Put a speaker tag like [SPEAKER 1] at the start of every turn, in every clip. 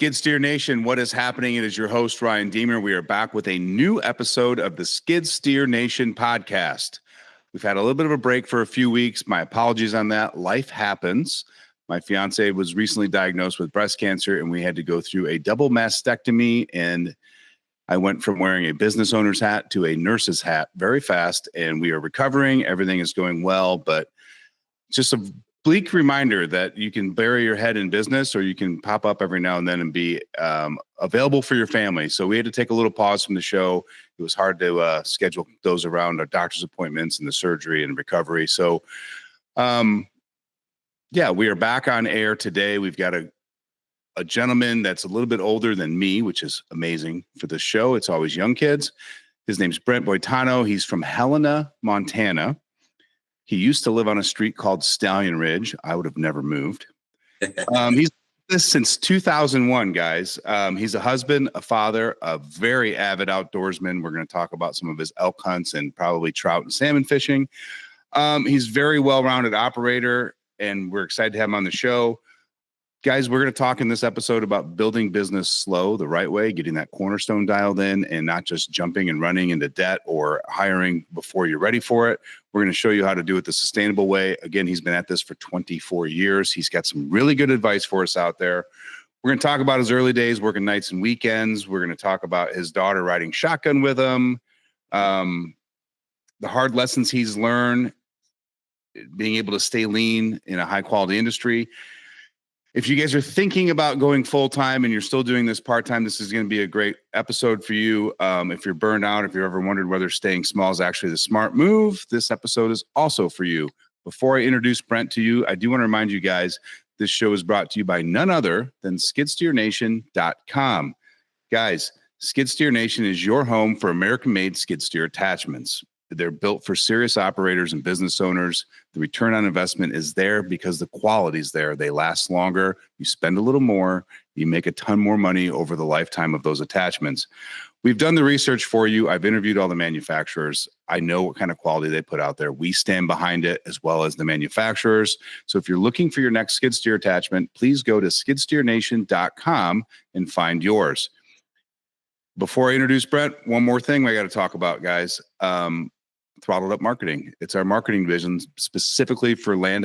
[SPEAKER 1] Skid Steer Nation, what is happening? It is your host, Ryan Deemer. We are back with a new episode of the Skid Steer Nation podcast. We've had a little bit of a break for a few weeks. My apologies on that. Life happens. My fiance was recently diagnosed with breast cancer, and we had to go through a double mastectomy, and I went from wearing a business owner's hat to a nurse's hat very fast, and we are recovering. Everything is going well, but just a bleak reminder that you can bury your head in business, or you can pop up every now and then and be available for your family. So we had to take a little pause from the show. It was hard to schedule those around our doctor's appointments and the surgery and recovery. So, we are back on air today. We've got a gentleman that's a little bit older than me, which is amazing for the show. It's always young kids. His name's Brent Boitano. He's from Helena, Montana. He used to live on a street called Stallion Ridge. I would have never moved. He's this since 2001, guys. He's a husband, a father, a very avid outdoorsman. We're going to talk about some of his elk hunts and probably trout and salmon fishing. He's a very well-rounded operator, and we're excited to have him on the show. Guys, we're going to talk in this episode about building business slow, the right way, getting that cornerstone dialed in, and not just jumping and running into debt or hiring before you're ready for it. We're going to show you how to do it the sustainable way. Again, he's been at this for 24 years. He's got some really good advice for us out there. We're going to talk about his early days, working nights and weekends. We're going to talk about his daughter riding shotgun with him, the hard lessons he's learned, being able to stay lean in a high-quality industry. If you guys are thinking about going full-time and you're still doing this part-time, this is going to be a great episode for you. If you're burned out, if you've ever wondered whether staying small is actually the smart move, this episode is also for you. Before I introduce Brent to you, I do want to remind you guys, this show is brought to you by none other than skidsteernation.com. Guys, Skid Steer Nation is your home for American-made skid steer attachments. They're built for serious operators and business owners. The return on investment is there because the quality's there. They last longer. You spend a little more. You make a ton more money over the lifetime of those attachments. We've done the research for you. I've interviewed all the manufacturers. I know what kind of quality they put out there. We stand behind it as well as the manufacturers. So if you're looking for your next skid steer attachment, please go to skidsteernation.com and find yours. Before I introduce Brent, one more thing I got to talk about, guys. Throttled Up Marketing. It's our marketing division specifically for land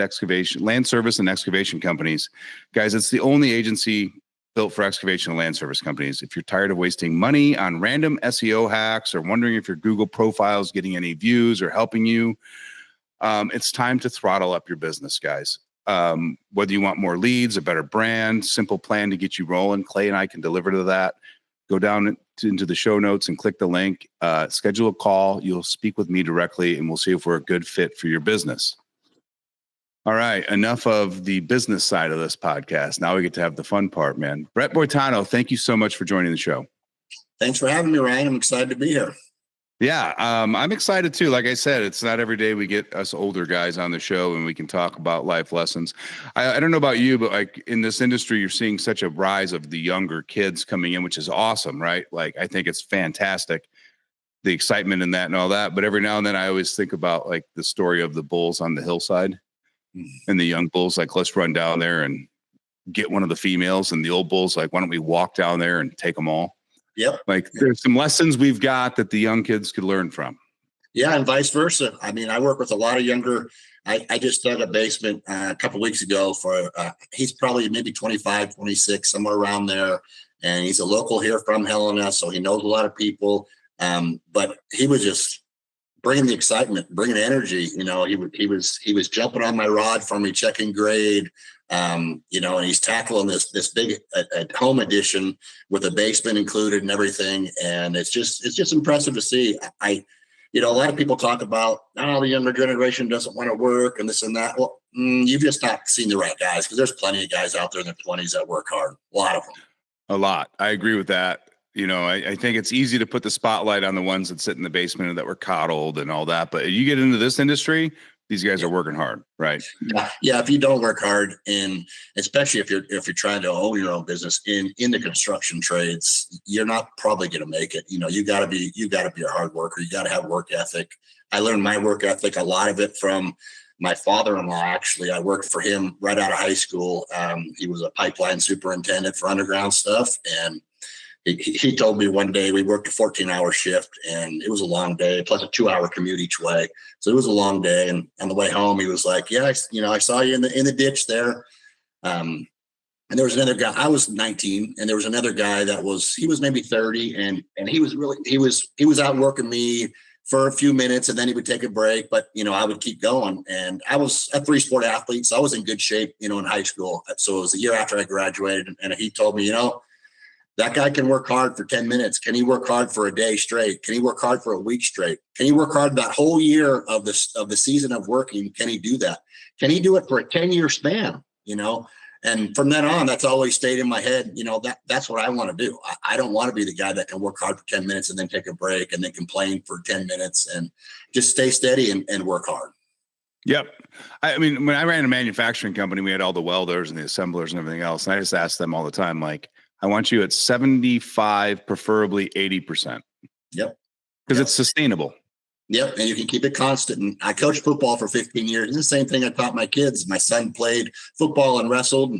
[SPEAKER 1] service and excavation companies. Guys, it's the only agency built for excavation and land service companies. If you're tired of wasting money on random SEO hacks or wondering if your Google profile is getting any views or helping you, it's time to throttle up your business, guys. Whether you want more leads, a better brand, simple plan to get you rolling, Clay and I can deliver to that. Go down into the show notes and click the link, schedule a call. You'll speak with me directly, and we'll see if we're a good fit for your business. All right, enough of the business side of this podcast. Now we get to have the fun part, man. Brent Boitano, thank you so much for joining the show.
[SPEAKER 2] Thanks for having me, Ryan. I'm excited to be here.
[SPEAKER 1] Yeah, I'm excited too. Like I said, it's not every day we get us older guys on the show and we can talk about life lessons. I don't know about you, but like in this industry, you're seeing such a rise of the younger kids coming in, which is awesome, right? Like, I think it's fantastic, the excitement in that and all that. But every now and then I always think about like the story of the bulls on the hillside and the young bulls, like, let's run down there and get one of the females. And the old bulls, like, why don't we walk down there and take them all?
[SPEAKER 2] Yep.
[SPEAKER 1] Like, there's some lessons we've got that the young kids could learn from.
[SPEAKER 2] Yeah, and vice versa. I mean, I work with a lot of younger. I just dug a basement a couple of weeks ago for, he's probably maybe 25, 26, somewhere around there. And he's a local here from Helena, so he knows a lot of people. But he was just bringing the excitement, bringing energy. You know, he was jumping on my rod for me, checking grade. And he's tackling this big at home edition with a basement included and everything. And it's just impressive to see. A lot of people talk about, the younger generation doesn't want to work and this and that. Well, you've just not seen the right guys, because there's plenty of guys out there in their 20s that work hard. A lot of them.
[SPEAKER 1] A lot. I agree with that. I think it's easy to put the spotlight on the ones that sit in the basement and that were coddled and all that. But you get into this industry, these guys are working hard, right?
[SPEAKER 2] Yeah. If you don't work hard, and especially if you're trying to own your own business in the construction trades, you're not probably going to make it. You got to be a hard worker. You got to have work ethic. I learned my work ethic, a lot of it from my father-in-law, actually, I worked for him right out of high school. He was a pipeline superintendent for underground stuff. And he told me one day we worked a 14-hour shift, and it was a long day, plus a 2-hour commute each way. So it was a long day. And on the way home, he was like, yeah, I saw you in the ditch there. And there was another guy, I was 19, and there was another guy he was maybe 30. And he was out working me for a few minutes, and then he would take a break, but I would keep going. And I was a 3-sport athlete, so I was in good shape, in high school. So it was a year after I graduated, and he told me, that guy can work hard for 10 minutes. Can he work hard for a day straight? Can he work hard for a week straight? Can he work hard that whole year of the season of working? Can he do that? Can he do it for a 10-year span? And from then on, that's always stayed in my head. That's what I want to do. I don't want to be the guy that can work hard for 10 minutes and then take a break and then complain for 10 minutes, and just stay steady and work hard.
[SPEAKER 1] Yep. I mean, when I ran a manufacturing company, we had all the welders and the assemblers and everything else. And I just asked them all the time, like, I want you at 75, preferably 80%.
[SPEAKER 2] Yep.
[SPEAKER 1] Because it's sustainable.
[SPEAKER 2] Yep. And you can keep it constant. And I coached football for 15 years. And the same thing I taught my kids. My son played football and wrestled.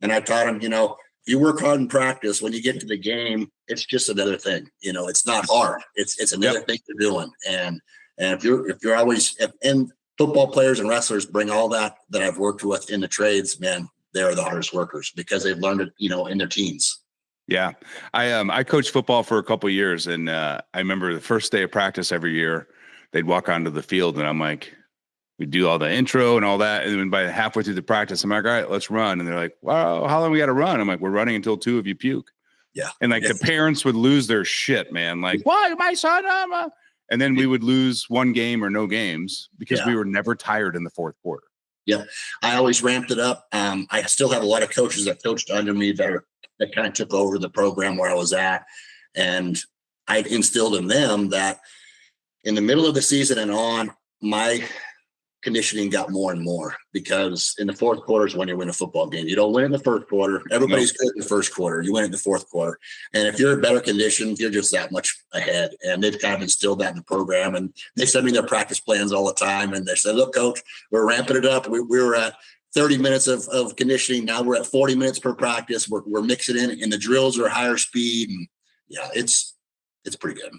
[SPEAKER 2] And I taught him, if you work hard in practice, when you get to the game, it's just another thing. It's not hard. It's another thing you're doing. And if you're always, and football players and wrestlers bring all that I've worked with in the trades, man, they're the hardest workers because they've learned it, in their teens.
[SPEAKER 1] Yeah. I coached football for a couple of years, and I remember the first day of practice every year, they'd walk onto the field, and I'm like, we do all the intro and all that. And then by halfway through the practice, I'm like, all right, let's run. And they're like, wow, how long we got to run? I'm like, we're running until 2 of you puke.
[SPEAKER 2] Yeah.
[SPEAKER 1] And the parents would lose their shit, man. Like, why my son? And then we would lose one game or no games because we were never tired in the fourth quarter.
[SPEAKER 2] Yeah. I always ramped it up. I still have a lot of coaches that coached under me that kind of took over the program where I was at. And I instilled in them that in the middle of the season and on, my conditioning got more and more, because in the fourth quarter is when you win a football game. You don't win in the first quarter. Everybody's good in the first quarter. You win in the fourth quarter. And if you're in better condition, you're just that much ahead. And they've kind of instilled that in the program. And they send me their practice plans all the time. And they said, look, coach, we're ramping it up. We were at 30 minutes of conditioning. Now we're at 40 minutes per practice. We're mixing in, and the drills are higher speed. And it's pretty good.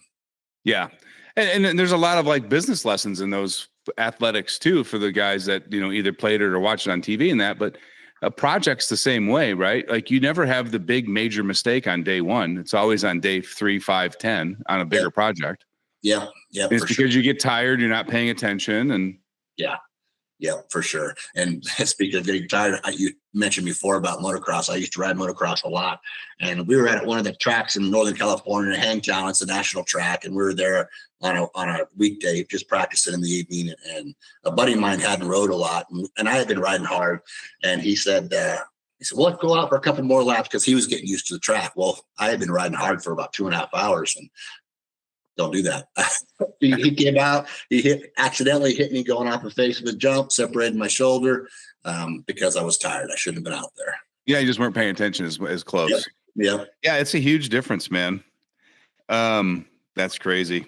[SPEAKER 1] Yeah. And there's a lot of like business lessons in those athletics too, for the guys that, either played it or watched it on TV and that, but a project's the same way, right? Like you never have the big major mistake on day one. It's always on day 3, 5, 10 on a bigger project.
[SPEAKER 2] Yeah. Yeah.
[SPEAKER 1] It's because you get tired, you're not paying attention. And
[SPEAKER 2] yeah, for sure. And speaking of getting tired, you mentioned before about motocross. I used to ride motocross a lot, and we were at one of the tracks in Northern California, Hangtown. It's a national track, and we were there on a weekday, just practicing in the evening. And a buddy of mine hadn't rode a lot, and I had been riding hard. And he said, well, let's go out for a couple more laps, because he was getting used to the track. Well, I had been riding hard for about 2.5 hours, and don't do that. He came out, accidentally hit me going off the face of the jump, separated my shoulder, because I was tired. I shouldn't have been out there.
[SPEAKER 1] Yeah, you just weren't paying attention as close.
[SPEAKER 2] Yep.
[SPEAKER 1] Yeah, it's a huge difference, man. That's crazy.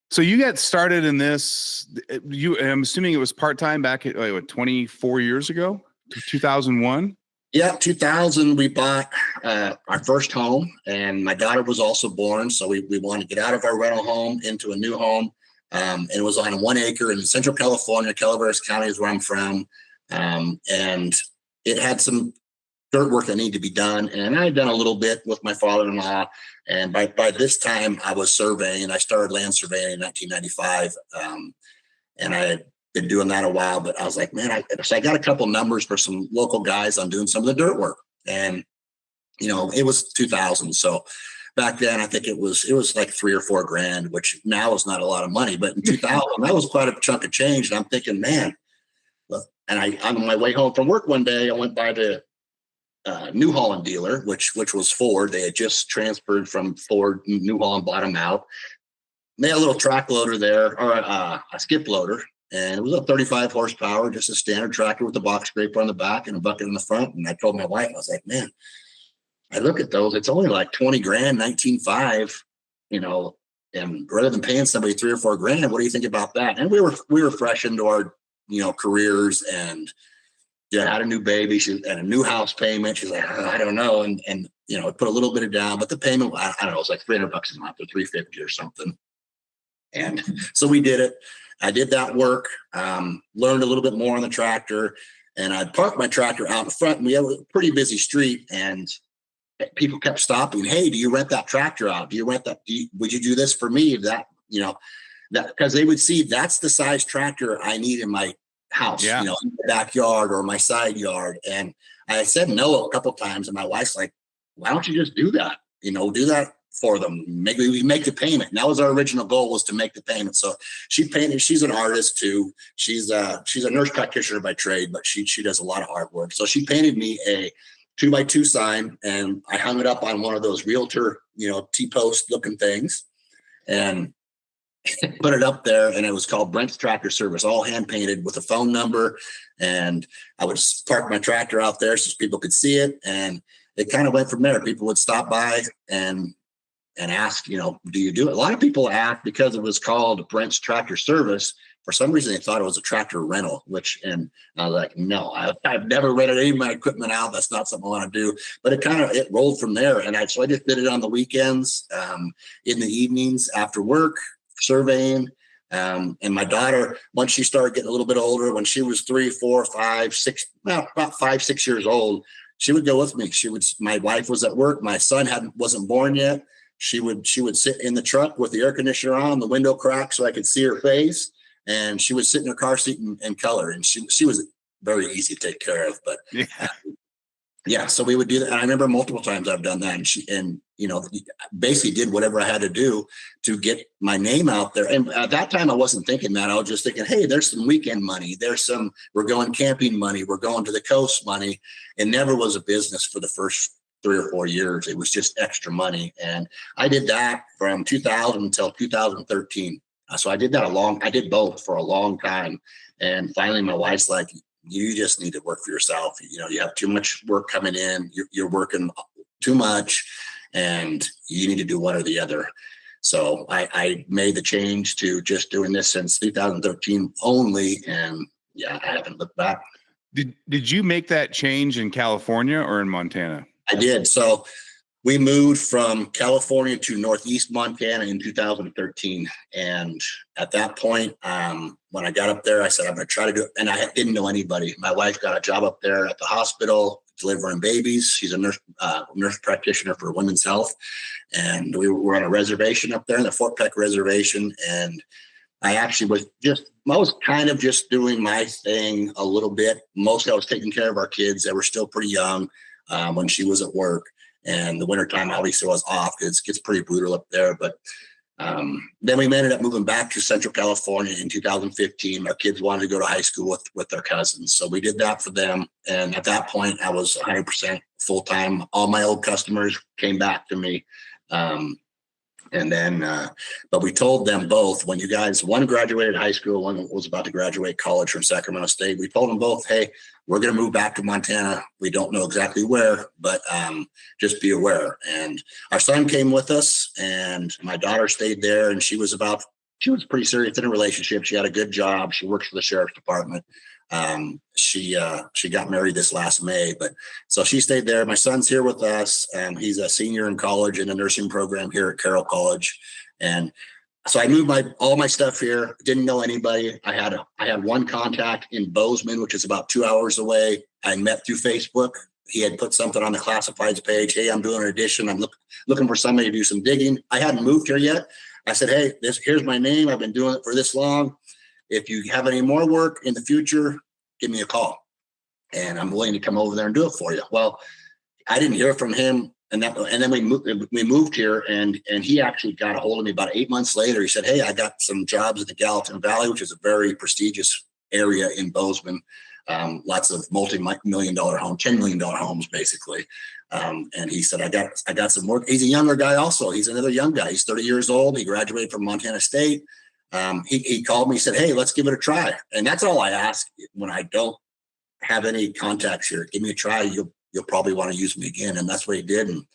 [SPEAKER 1] So you got started in this, I'm assuming it was part-time back at 24 years ago, 2001?
[SPEAKER 2] Yeah, 2000, we bought our first home, and my daughter was also born. So we wanted to get out of our rental home into a new home. And it was on 1 acre in Central California. Calaveras County is where I'm from. And it had some dirt work that needed to be done. And I had done a little bit with my father-in-law. And by this time, I was surveying. I started land surveying in 1995. And I had been doing that a while, but I was like, man, so I got a couple numbers for some local guys on doing some of the dirt work. And, it was 2000. So back then, I think it was like $3 or $4 grand, which now is not a lot of money, but in 2000, that was quite a chunk of change. And I'm thinking, man, look, and on my way home from work one day, I went by the New Holland dealer, which was Ford. They had just transferred from Ford. New Holland bought them out. They had a little track loader there, or a skip loader. And it was a 35 horsepower, just a standard tractor with a box scraper on the back and a bucket in the front. And I told my wife, I was like, man, I look at those, it's only like 20 grand, 19.5, And rather than paying somebody $3 or $4 grand, what do you think about that? And we were fresh into our, careers, and had a new baby. She had a new house payment. She's like, I don't know. And put a little bit of down, but the payment, I don't know, it was like $300 a month or $350 or something. And so we did it. I did that work, learned a little bit more on the tractor, and I parked my tractor out in front, and we have a pretty busy street, and people kept stopping. Hey, do you rent that tractor out? Do you rent that? Would you do this for me? That because they would see that's the size tractor I need in my house, in the backyard or my side yard. And I said no a couple of times, and my wife's like, why don't you just do that? Do that for them. Maybe we make the payment. And that was our original goal, was to make the payment. So she painted. She's an artist too. She's a nurse practitioner by trade, but she does a lot of artwork. So she painted me a 2x2 sign, and I hung it up on one of those realtor, T-post looking things, and put it up there. And it was called Brent's Tractor Service, all hand painted with a phone number. And I would park my tractor out there so people could see it. And it kind of went from there. People would stop by and ask, do you do it? A lot of people asked, because it was called Brent's Tractor Service. For some reason, they thought it was a tractor rental, and I was like, no, I've never rented any of my equipment out. That's not something I want to do. But it rolled from there. And so I just did it on the weekends, in the evenings after work, surveying. And my daughter, once she started getting a little bit older, when she was 3, 4, 5, 6, about 5, 6 years old, she would go with me. My wife was at work. My son wasn't born yet. She would sit in the truck with the air conditioner on, the window cracked so I could see her face. And she would sit in her car seat and color. And she was very easy to take care of. But so we would do that. And I remember multiple times I've done that. And she basically did whatever I had to do to get my name out there. And at that time, I wasn't thinking that. I was just thinking, hey, there's some weekend money. We're going camping money. We're going to the coast money. It never was a business for the first 3 or 4 years. It was just extra money. And I did that from 2000 until 2013. So I did both for a long time. And finally, my wife's like, you just need to work for yourself. You have too much work coming in. You're working too much, and you need to do one or the other. So I made the change to just doing this since 2013 only. And I haven't looked back.
[SPEAKER 1] Did you make that change in California or in Montana?
[SPEAKER 2] I did. So we moved from California to Northeast Montana in 2013. And at that point, when I got up there, I said, I'm going to try to do it. And I didn't know anybody. My wife got a job up there at the hospital delivering babies. She's a nurse practitioner for women's health. And we were on a reservation up there in the Fort Peck Reservation. And I actually was kind of just doing my thing a little bit. Mostly I was taking care of our kids. They were still pretty young when she was at work. And the wintertime, obviously, was off because it gets pretty brutal up there. But then we ended up moving back to Central California in 2015. Our kids wanted to go to high school with their cousins. So we did that for them. And at that point, I was 100% full-time. All my old customers came back to me. And then, but we told them both, when you guys, one graduated high school, one was about to graduate college from Sacramento State. We told them both, hey, we're going to move back to Montana. We don't know exactly where, but just be aware. And our son came with us, and my daughter stayed there, and she was pretty serious in a relationship. She had a good job. She works for the sheriff's department. She got married this last May, but so she stayed there. My son's here with us, and he's a senior in college in a nursing program here at Carroll College. And so I moved all my stuff here. Didn't know anybody. I had one contact in Bozeman, which is about 2 hours away. I met through Facebook. He had put something on the classifieds page. Hey, I'm doing an addition. I'm looking for somebody to do some digging. I hadn't moved here yet. I said, hey, here's my name. I've been doing it for this long. If you have any more work in the future, give me a call, and I'm willing to come over there and do it for you. Well, I didn't hear from him, and then we moved here, and he actually got a hold of me about 8 months later. He said, hey, I got some jobs in the Gallatin Valley, which is a very prestigious area in Bozeman. Lots of multi-million-dollar homes, $10 million homes, basically. And he said, I got some work. He's a younger guy also. He's another young guy. He's 30 years old. He graduated from Montana State. He called me, he said, hey, let's give it a try. And that's all I ask when I don't have any contacts here. Give me a try. You'll probably want to use me again. And that's what he did. And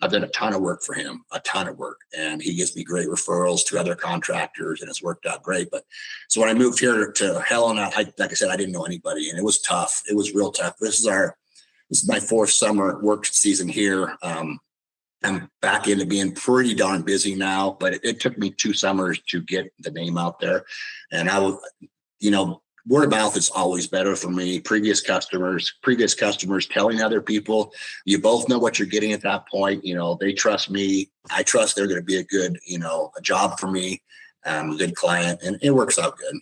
[SPEAKER 2] I've done a ton of work for him, a ton of work, and he gives me great referrals to other contractors, and it's worked out great. But so when I moved here to Helena, like I said, I didn't know anybody, and it was tough. It was real tough. This is my fourth summer work season here. I'm back into being pretty darn busy now, but it took me 2 summers to get the name out there. And I would, word of mouth is always better for me. Previous customers telling other people, you both know what you're getting at that point. They trust me. I trust they're going to be a good, a job for me, a good client, and it works out good.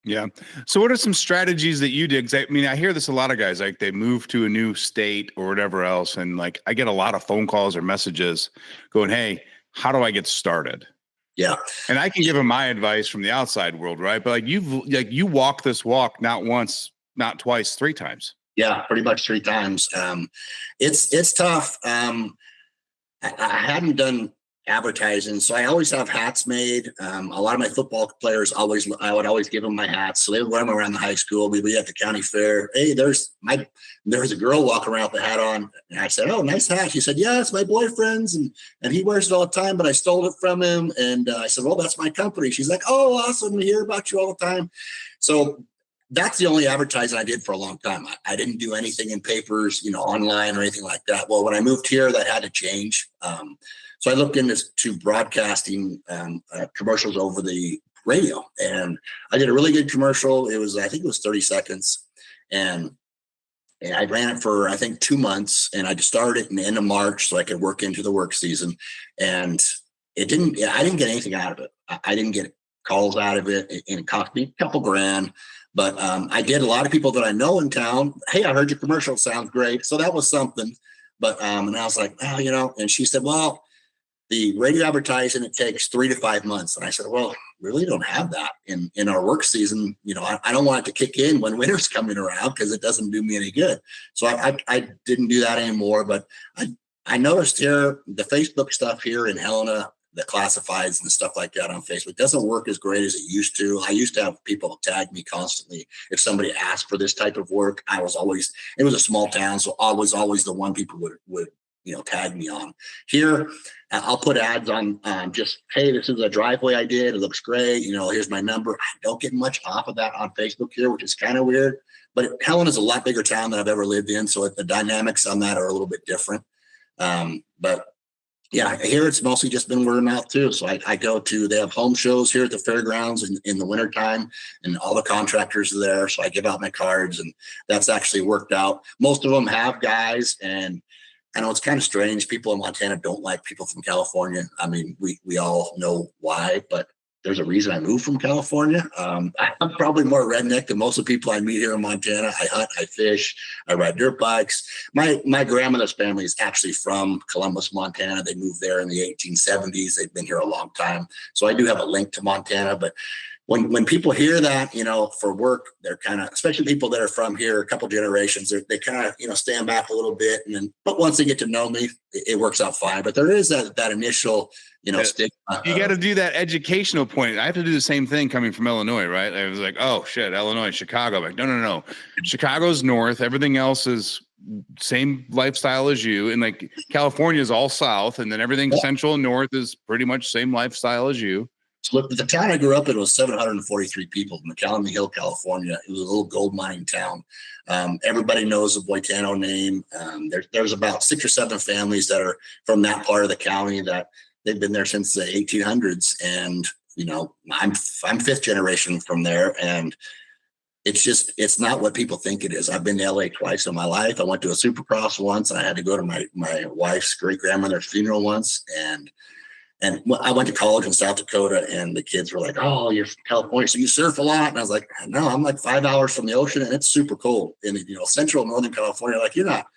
[SPEAKER 1] Yeah. So what are some strategies that you did? 'Cause I hear this a lot of guys, like they move to a new state or whatever else. And like, I get a lot of phone calls or messages going, hey, how do I get started?
[SPEAKER 2] Yeah.
[SPEAKER 1] And I can give them my advice from the outside world, right? But you walk this walk, not once, not twice, 3 times.
[SPEAKER 2] Yeah, pretty much 3 times. It's tough. I hadn't done advertising, so I always have hats made. A lot of my football players I would always give them my hats, so they would wear them around the high school. We'd be at the county fair. Hey, there's a girl walking around with the hat on, and I said, "Oh, nice hat." She said, "Yeah, it's my boyfriend's, and he wears it all the time, but I stole it from him." And I said, "Well, that's my company." She's like, "Oh, awesome! We hear about you all the time." So that's the only advertising I did for a long time. I didn't do anything in papers, online or anything like that. Well, when I moved here, that had to change. So I looked into broadcasting commercials over the radio, and I did a really good commercial. I think it was 30 seconds, and I ran it for, I think, 2 months, and I just started it in the end of March so I could work into the work season. And I didn't get anything out of it. I didn't get calls out of it, and it cost me a couple grand. But I did a lot of people that I know in town. Hey, I heard your commercial. Sounds great. So that was something. But and I was like, and she said, well, the radio advertising, it takes 3 to 5 months. And I said, well, really don't have that in our work season. I don't want it to kick in when winter's coming around because it doesn't do me any good. So I didn't do that anymore. But I noticed here the Facebook stuff here in Helena, the classifieds and stuff like that on Facebook doesn't work as great as it used to. I used to have people tag me constantly. If somebody asked for this type of work, it was a small town. So I was always the one people would tag me on. Here, I'll put ads on just, hey, this is a driveway I did. It looks great. Here's my number. I don't get much off of that on Facebook here, which is kind of weird. But Helena's a lot bigger town than I've ever lived in. So the dynamics on that are a little bit different. But yeah, here it's mostly just been word of mouth too. So they have home shows here at the fairgrounds in the wintertime, and all the contractors are there. So I give out my cards, and that's actually worked out. Most of them have guys, and I know it's kind of strange. People in Montana don't like people from California. I mean, we all know why, but there's a reason I moved from California. I'm probably more redneck than most of the people I meet here in Montana. I hunt, I fish, I ride dirt bikes. My grandmother's family is actually from Columbus, Montana. They moved there in the 1870s. They've been here a long time. So I do have a link to Montana, but when people hear that, for work, they're kind of, especially people that are from here, a couple generations, they kind of, stand back a little bit. But once they get to know me, it works out fine. But there is that initial, stigma.
[SPEAKER 1] You got to do that educational point. I have to do the same thing coming from Illinois, right? I was like, oh shit, Illinois, Chicago. I'm like, no. Chicago's north. Everything else is same lifestyle as you. And like California is all south. And then everything central and north is pretty much same lifestyle as you.
[SPEAKER 2] So look, the town I grew up in was 743 people, McAllen Hill, California. It was a little gold mining town. Everybody knows the Boitano name. There's about 6 or 7 families that are from that part of the county that they've been there since the 1800s. And, I'm 5th generation from there. And it's not what people think it is. I've been to LA twice in my life. I went to a Supercross once, and I had to go to my wife's great grandmother's funeral once. And I went to college in South Dakota, and the kids were like, oh, you're from California, so you surf a lot? And I was like, no, I'm like 5 hours from the ocean, and it's super cold in central Northern California. Like, you're not,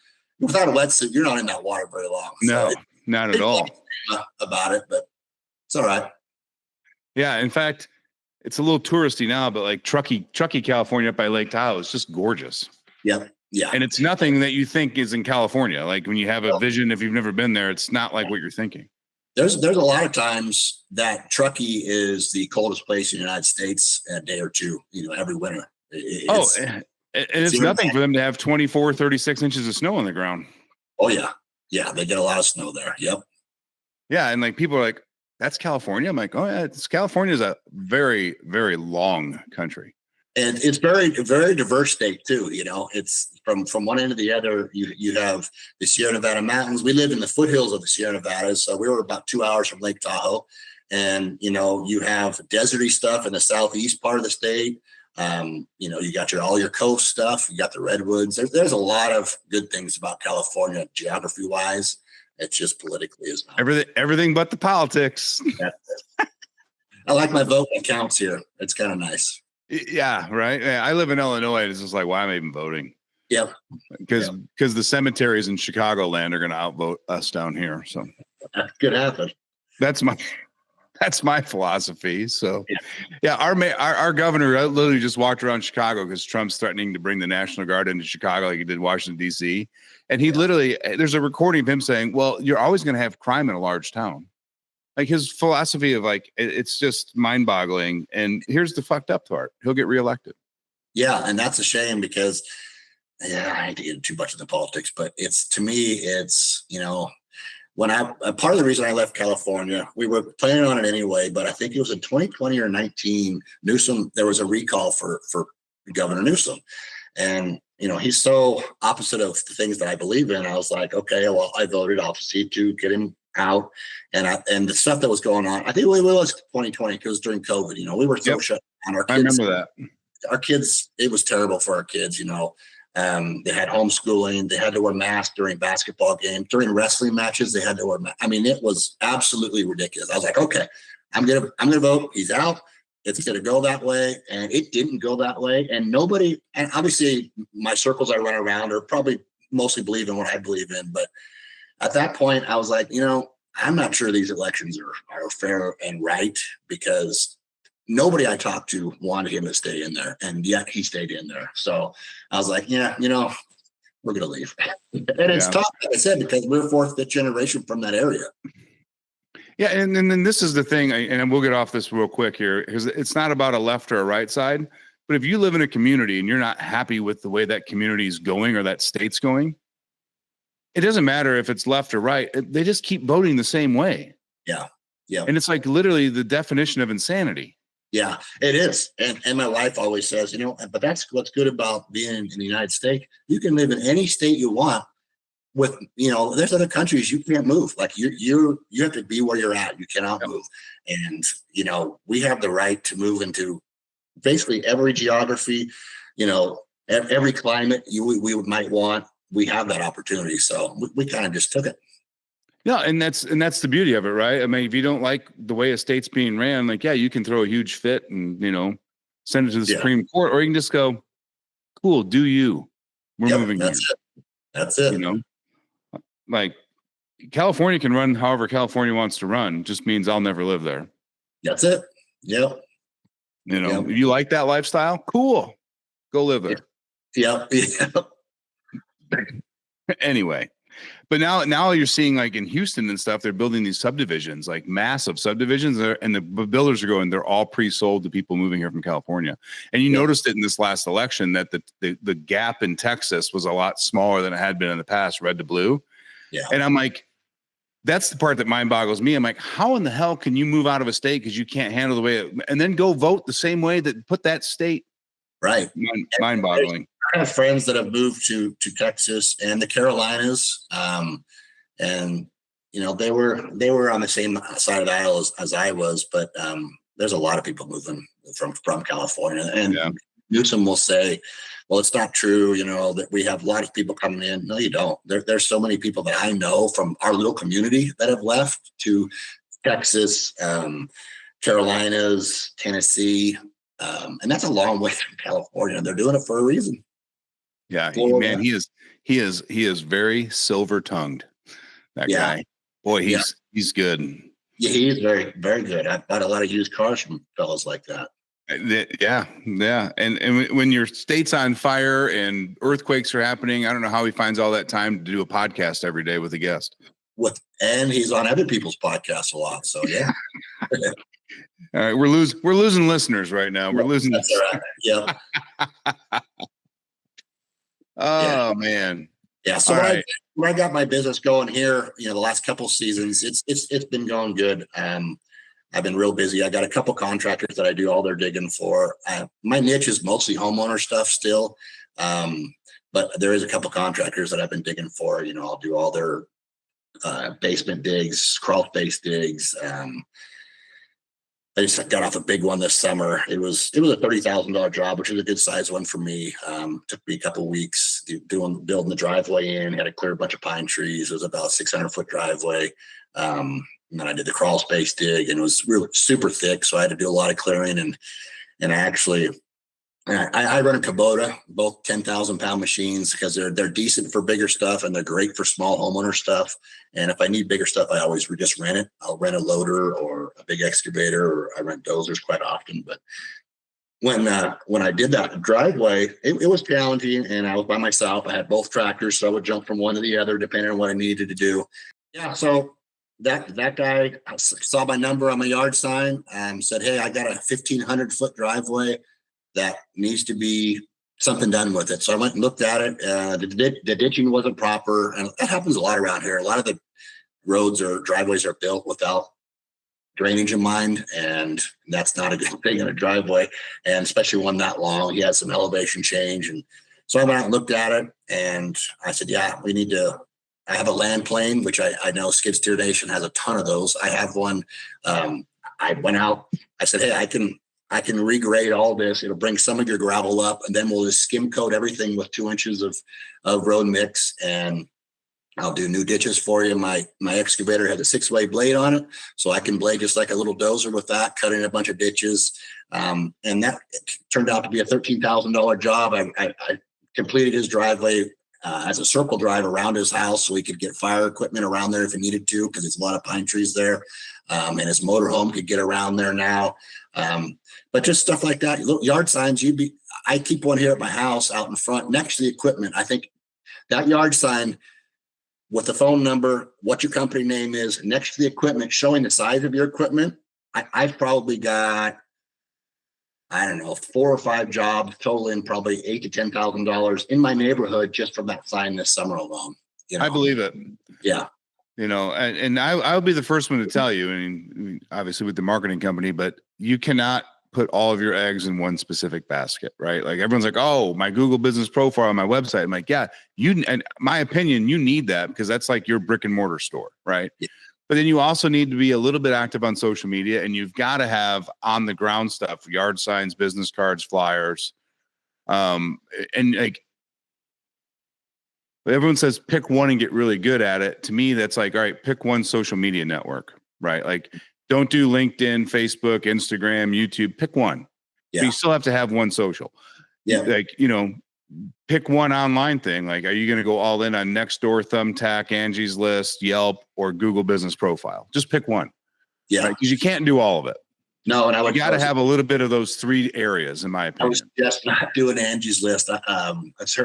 [SPEAKER 2] without a wetsuit, you're not in that water very long.
[SPEAKER 1] No, so not at all.
[SPEAKER 2] About it, but it's all right.
[SPEAKER 1] Yeah, in fact, it's a little touristy now, but like Truckee, California up by Lake Tahoe is just gorgeous.
[SPEAKER 2] Yeah. Yeah.
[SPEAKER 1] And it's nothing that you think is in California. Like when you have a vision, if you've never been there, it's not like what you're thinking.
[SPEAKER 2] There's a lot of times that Truckee is the coldest place in the United States a day or two, every winter.
[SPEAKER 1] And it's nothing for them to have 24, 36 inches of snow on the ground.
[SPEAKER 2] Oh, yeah. Yeah, they get a lot of snow there. Yep.
[SPEAKER 1] Yeah, and like people are like, "That's California." I'm like, "Oh yeah, California is a very, very long country."
[SPEAKER 2] And it's very, very diverse state too. It's from one end to the other. You have the Sierra Nevada mountains. We live in the foothills of the Sierra Nevadas, so we were about 2 hours from Lake Tahoe. And you have deserty stuff in the southeast part of the state. You got all your coast stuff. You got the redwoods. There's a lot of good things about California, geography wise. It's just politically is not.
[SPEAKER 1] Everything but the politics.
[SPEAKER 2] I like my vote that counts here. It's kind of nice.
[SPEAKER 1] Yeah, right. Yeah, I live in Illinois. It's just like, why am I even voting?
[SPEAKER 2] Yep.
[SPEAKER 1] Because the cemeteries in Chicagoland are going to outvote us down here. So
[SPEAKER 2] that could happen.
[SPEAKER 1] That's my philosophy. So yeah, our governor literally just walked around Chicago because Trump's threatening to bring the National Guard into Chicago like he did Washington, D.C. And he literally, there's a recording of him saying, well, you're always going to have crime in a large town. Like his philosophy of like, it's just mind boggling. And here's the fucked up part. He'll get reelected.
[SPEAKER 2] Yeah. And that's a shame because I hate to get into too much of the politics, but to me, when part of the reason I left California, we were planning on it anyway, but I think it was in 2020 or 19, there was a recall for Governor Newsom. And, he's so opposite of the things that I believe in. I was like, okay, well, I voted obviously to get him out. And the stuff that was going on, I think it was 2020 because during COVID, we were so shut down. Our kids,
[SPEAKER 1] I remember that.
[SPEAKER 2] Our kids, it was terrible for our kids, they had homeschooling. They had to wear masks during basketball games. During wrestling matches, they had to wear masks. I mean, it was absolutely ridiculous. I was like, okay, I'm gonna vote. He's out. It's gonna go that way, and it didn't go that way. And obviously, my circles I run around are probably mostly believe in what I believe in. But at that point, I was like, I'm not sure these elections are fair and right because nobody I talked to wanted him to stay in there, and yet he stayed in there. So I was like, yeah, we're going to leave. And it's tough, like I said, because we're fourth, fifth generation from that area.
[SPEAKER 1] Yeah. And then this is the thing, and we'll get off this real quick here, because it's not about a left or a right side. But if you live in a community and you're not happy with the way that community is going or that state's going, it doesn't matter if it's left or right. They just keep voting the same way.
[SPEAKER 2] Yeah. Yeah.
[SPEAKER 1] And it's like literally the definition of insanity.
[SPEAKER 2] Yeah, it is. And my wife always says, but that's what's good about being in the United States. You can live in any state you want with, there's other countries you can't move. Like you have to be where you're at. You cannot move. And, we have the right to move into basically every geography, every climate we might want. We have that opportunity. So we kind of just took it.
[SPEAKER 1] Yeah, and that's the beauty of it, right? I mean, if you don't like the way a state's being ran, like, yeah, you can throw a huge fit and send it to the Supreme Court, or you can just go, cool, do you? We're moving here.
[SPEAKER 2] That's it.
[SPEAKER 1] Like California can run however California wants to run. Just means I'll never live there.
[SPEAKER 2] That's it. Yep.
[SPEAKER 1] If you like that lifestyle, cool, go live there.
[SPEAKER 2] Yep.
[SPEAKER 1] Anyway. But now you're seeing like in Houston and stuff, they're building these subdivisions, like massive subdivisions, and the builders are going, they're all pre-sold to people moving here from California. And you noticed it in this last election that the gap in Texas was a lot smaller than it had been in the past, red to blue.
[SPEAKER 2] Yeah.
[SPEAKER 1] And I'm like, that's the part that mind boggles me. I'm like, how in the hell can you move out of a state because you can't handle the way and then go vote the same way that put that state?
[SPEAKER 2] Right.
[SPEAKER 1] Mind boggling.
[SPEAKER 2] I have friends that have moved to Texas and the Carolinas, and they were on the same side of the aisle as I was, but there's a lot of people moving from California, and Newsom will say, "Well, it's not true, that we have a lot of people coming in." No, you don't. There's so many people that I know from our little community that have left to Texas, Carolinas, Tennessee. And that's a long way from California. They're doing it for a reason.
[SPEAKER 1] Yeah, man, he is very silver tongued. That guy, boy, he's good.
[SPEAKER 2] Yeah, he is very, very good. I bought a lot of used cars from fellas like that.
[SPEAKER 1] Yeah. And when your state's on fire and earthquakes are happening, I don't know how he finds all that time to do a podcast every day with a guest.
[SPEAKER 2] And he's on other people's podcasts a lot. So yeah.
[SPEAKER 1] All right, we're losing listeners right now. We're losing.
[SPEAKER 2] That's all right. Yeah.
[SPEAKER 1] Oh man.
[SPEAKER 2] Yeah. So
[SPEAKER 1] All right.
[SPEAKER 2] when I got my business going here, the last couple seasons, it's been going good. I've been real busy. I got a couple contractors that I do all their digging for. My niche is mostly homeowner stuff still. But there is a couple contractors that I've been digging for. I'll do all their basement digs, crawl space digs. I just got off a big one this summer. It was a $30,000 job, which is a good size one for me. Took me a couple of weeks building the driveway in. Had to clear a bunch of pine trees. It was about a 600-foot driveway. And then I did the crawl space dig, and it was really super thick, so I had to do a lot of clearing. And I run a Kubota, both 10,000-pound machines, because they're decent for bigger stuff and they're great for small homeowner stuff. And if I need bigger stuff, I always just rent it. I'll rent a loader or a big excavator, or I rent dozers quite often. But when I did that driveway, it was challenging, and I was by myself. I had both tractors, so I would jump from one to the other depending on what I needed to do. Yeah, so that guy saw my number on my yard sign and said, "Hey, I got a 1,500-foot driveway that needs to be something done with it." So I went and looked at it. The ditching wasn't proper, and that happens a lot around here. A lot of the roads or driveways are built without drainage in mind, and that's not a good thing in a driveway, and especially one that long. He had some elevation change, and so I went out and looked at it, and I said, "Yeah, we need to." I have a land plane, which I know Skid Steer Nation has a ton of those. I have one. I went out. I said, "Hey, I can regrade all this. It'll bring some of your gravel up, and then we'll just skim coat everything with 2 inches of road mix, and I'll do new ditches for you." My excavator has a 6-way blade on it, so I can blade just like a little dozer with that, cut in a bunch of ditches. And that turned out to be a $13,000 job. I completed his driveway as a circle drive around his house, so he could get fire equipment around there if he needed to, because there's a lot of pine trees there. And his motorhome could get around there now. But just stuff like that, little yard signs. I keep one here at my house out in front next to the equipment. I think that yard sign with the phone number, what your company name is, next to the equipment, showing the size of your equipment. I've probably got, I don't know, 4 or 5 jobs totaling probably $8,000 to $10,000 in my neighborhood just from that sign this summer alone.
[SPEAKER 1] I believe it.
[SPEAKER 2] Yeah.
[SPEAKER 1] And I'll be the first one to tell you, I mean, obviously with the marketing company, but you cannot put all of your eggs in one specific basket, right? Like everyone's like, "Oh, my Google business profile on my website." I'm like, "Yeah, and my opinion, you need that, because that's like your brick and mortar store, right?" Yeah. But then you also need to be a little bit active on social media, and you've got to have on the ground stuff, yard signs, business cards, flyers. And like everyone says, pick one and get really good at it. To me, that's like, all right, pick one social media network, right? Like don't do LinkedIn, Facebook, Instagram, YouTube, pick one. Yeah. But you still have to have one social. Yeah. Like, pick one online thing. Like, are you going to go all in on Nextdoor, Thumbtack, Angie's List, Yelp, or Google Business Profile? Just pick one. Yeah. Because you can't do all of it. No, and you got to have a little bit of those 3 areas, in my opinion. I was
[SPEAKER 2] just not doing Angie's List. I've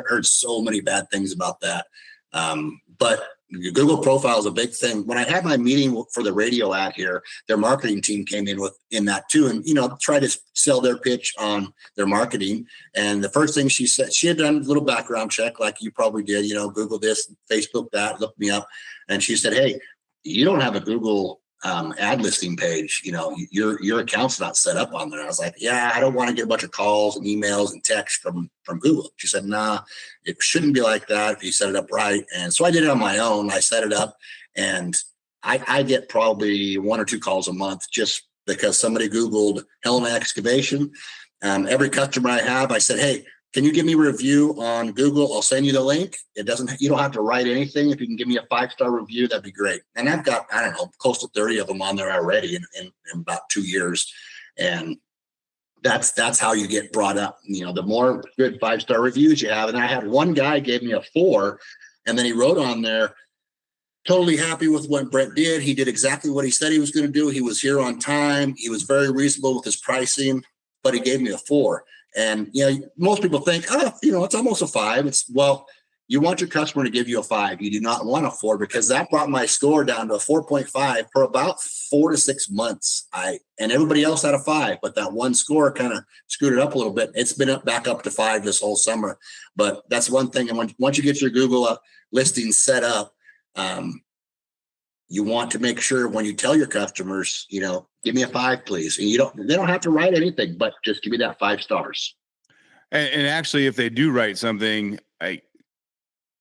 [SPEAKER 2] heard so many bad things about that. But Google profile is a big thing. When I had my meeting for the radio ad here, their marketing team came in that too, and try to sell their pitch on their marketing. And the first thing she said, she had done a little background check, like you probably did. Google this, Facebook that, look me up, and she said, "Hey, you don't have a Google ad listing page. Your account's not set up on there." I was like, "Yeah, I don't want to get a bunch of calls and emails and texts from Google." She said, "Nah, it shouldn't be like that if you set it up right." And so I did it on my own. I set it up, and I get probably 1 or 2 calls a month just because somebody Googled Helena Excavation. Every customer I have, I said, "Hey, can you give me a review on Google? I'll send you the link. You don't have to write anything. If you can give me a 5-star review, that'd be great." And I've got, I don't know, close to 30 of them on there already in about 2 years. And that's how you get brought up. The more good 5-star reviews you have. And I had one guy gave me a 4, and then he wrote on there, "Totally happy with what Brent did. He did exactly what he said he was going to do. He was here on time. He was very reasonable with his pricing, but he gave me a 4. And, most people think, it's almost a 5. You want your customer to give you a 5. You do not want a 4, because that brought my score down to a 4.5 for about 4 to 6 months. And everybody else had a 5, but that one score kind of screwed it up a little bit. It's been back up to 5 this whole summer. But that's one thing. And once you get your Google listing set up, you want to make sure when you tell your customers, give me a 5, please. And they don't have to write anything, but just give me that 5 stars.
[SPEAKER 1] And actually, if they do write something,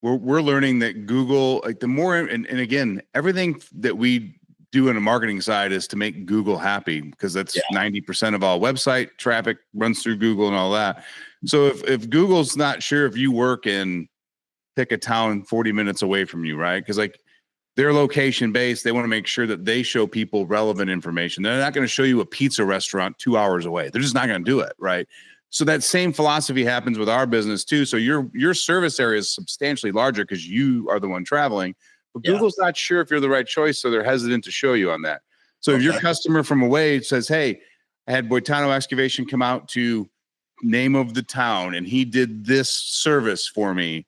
[SPEAKER 1] we're learning that Google, like the more, and again, everything that we do on the marketing side is to make Google happy, because that's 90% of all website traffic runs through Google and all that. So if Google's not sure if you work in, pick a town 40 minutes away from you, right? Because like they're location based, they want to make sure that they show people relevant information. They're not going to show you a pizza restaurant 2 hours away. They're just not going to do it, right? So that same philosophy happens with our business too. So your service area is substantially larger because you are the one traveling, but Google's not sure if you're the right choice, so they're hesitant to show you on that. So if your customer from away says, "Hey, I had Boitano Excavation come out to name of the town, and he did this service for me,"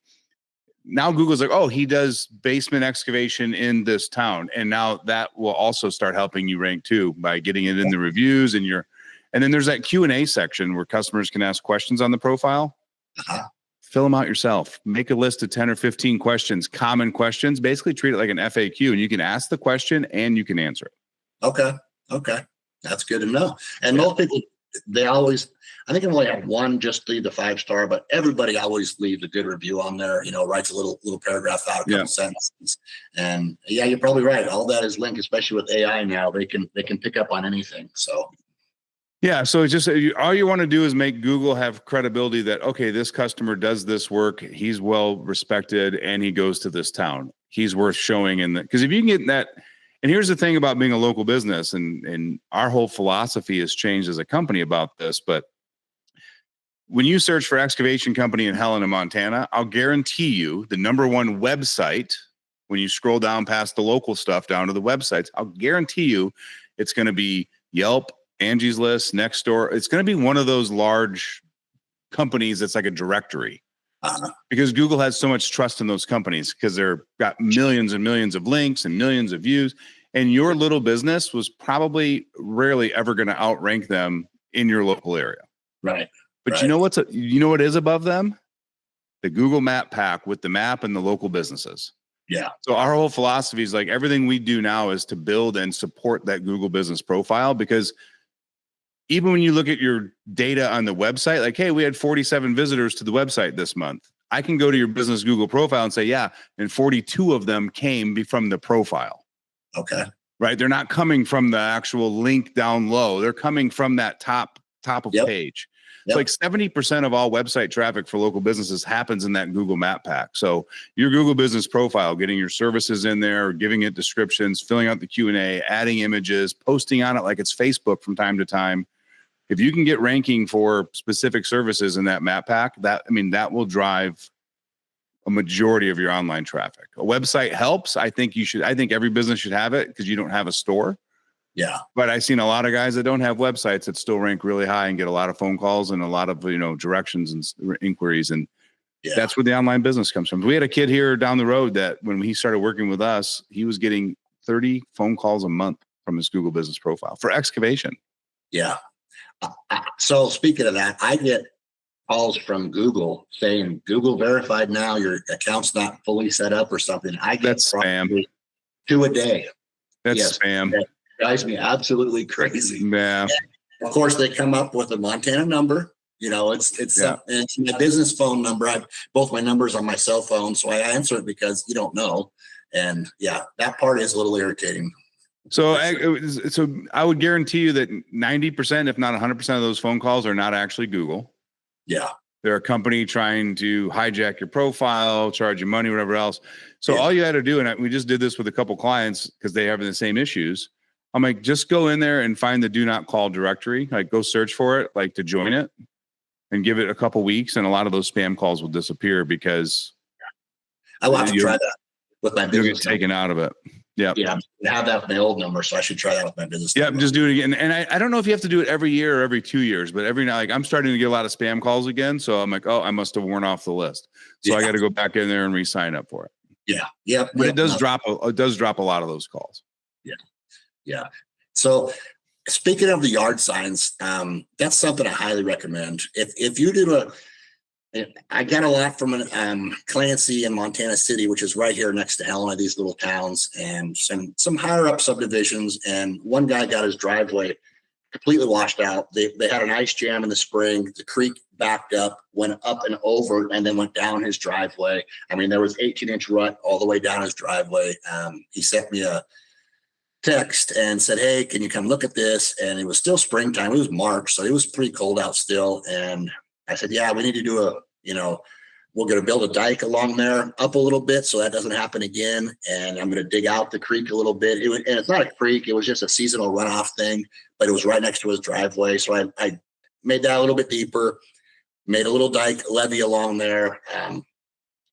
[SPEAKER 1] now Google's like, "Oh, he does basement excavation in this town," and now that will also start helping you rank too by getting it in the reviews and your. And then there's that Q&A section where customers can ask questions on the profile. Fill them out yourself. Make a list of 10 or 15 questions, common questions. Basically treat it like an FAQ, and you can ask the question and you can answer it.
[SPEAKER 2] Okay. That's good to know. And most people, I think I only have one just leave the 5-star, but everybody always leaves a good review on there, writes a little paragraph out, a couple sentences. And you're probably right. All that is linked, especially with AI now. They can pick up on anything. So
[SPEAKER 1] yeah. So it's just, all you want to do is make Google have credibility that, okay, this customer does this work. He's well respected and he goes to this town. He's worth showing in that. Because if you can get that, and here's the thing about being a local business, and our whole philosophy has changed as a company about this, but when you search for excavation company in Helena, Montana, I'll guarantee you the #1 website, when you scroll down past the local stuff down to the websites, I'll guarantee you it's going to be Yelp, Angie's List, Nextdoor. It's going to be one of those large companies that's like a directory, because Google has so much trust in those companies because they're got millions and millions of links and millions of views. And your little business was probably rarely ever going to outrank them in your local area.
[SPEAKER 2] Right.
[SPEAKER 1] But you know what is above them? The Google Map pack with the map and the local businesses.
[SPEAKER 2] Yeah.
[SPEAKER 1] So our whole philosophy is like everything we do now is to build and support that Google business profile, because even when you look at your data on the website, like, hey, we had 47 visitors to the website this month. I can go to your business Google profile and say, yeah, and 42 of them came from the profile.
[SPEAKER 2] Okay.
[SPEAKER 1] Right. They're not coming from the actual link down low. They're coming from that top of page. It's like 70% of all website traffic for local businesses happens in that Google Map pack. So your Google business profile, getting your services in there, giving it descriptions, filling out the Q&A, adding images, posting on it like it's Facebook from time to time. If you can get ranking for specific services in that map pack, that will drive a majority of your online traffic. A website helps. I think every business should have it because you don't have a store.
[SPEAKER 2] Yeah.
[SPEAKER 1] But I've seen a lot of guys that don't have websites that still rank really high and get a lot of phone calls and a lot of, directions and inquiries. And that's where the online business comes from. We had a kid here down the road that when he started working with us, he was getting 30 phone calls a month from his Google business profile for excavation.
[SPEAKER 2] Yeah. So speaking of that, I get calls from Google saying Google verified now, your account's not fully set up or something. I get
[SPEAKER 1] That's spam.
[SPEAKER 2] 2 a day.
[SPEAKER 1] That's spam.
[SPEAKER 2] That drives me absolutely crazy.
[SPEAKER 1] Yeah.
[SPEAKER 2] And of course, they come up with a Montana number. It's my business phone number. Both my numbers on my cell phone, so I answer it because you don't know. And that part is a little irritating.
[SPEAKER 1] So I would guarantee you that 90%, if not 100% of those phone calls are not actually Google.
[SPEAKER 2] Yeah.
[SPEAKER 1] They're a company trying to hijack your profile, charge you money, whatever else. So all you had to do, and we just did this with a couple clients because they have the same issues. I'm like, just go in there and find the do not call directory. Like, go search for it, like to join it, and give it a couple weeks. And a lot of those spam calls will disappear because
[SPEAKER 2] I will have to try that with my business.
[SPEAKER 1] You'll get taken out of it. Yeah.
[SPEAKER 2] Yeah. I have that with my old number, so I should try that with my business.
[SPEAKER 1] Yeah, just do it again. And I don't know if you have to do it every year or every 2 years, but every now, like I'm starting to get a lot of spam calls again. So I'm like, oh, I must have worn off the list. So I got to go back in there and re-sign up for it.
[SPEAKER 2] Yeah. Yep.
[SPEAKER 1] But it does drop a lot of those calls.
[SPEAKER 2] Yeah. Yeah. So speaking of the yard signs, that's something I highly recommend. If you do I got a lot from Clancy in Montana City, which is right here next to Helena, these little towns, and some higher up subdivisions. And one guy got his driveway completely washed out. They had an ice jam in the spring. The creek backed up, went up and over, and then went down his driveway. I mean, there was 18-inch rut all the way down his driveway. He sent me a text and said, hey, can you come look at this? And it was still springtime. It was March, so it was pretty cold out still. And I said, yeah, we need to do we're going to build a dike along there up a little bit so that doesn't happen again. And I'm going to dig out the creek a little bit. And it's not a creek. It was just a seasonal runoff thing, but it was right next to his driveway. So I made that a little bit deeper, made a little dike levee along there,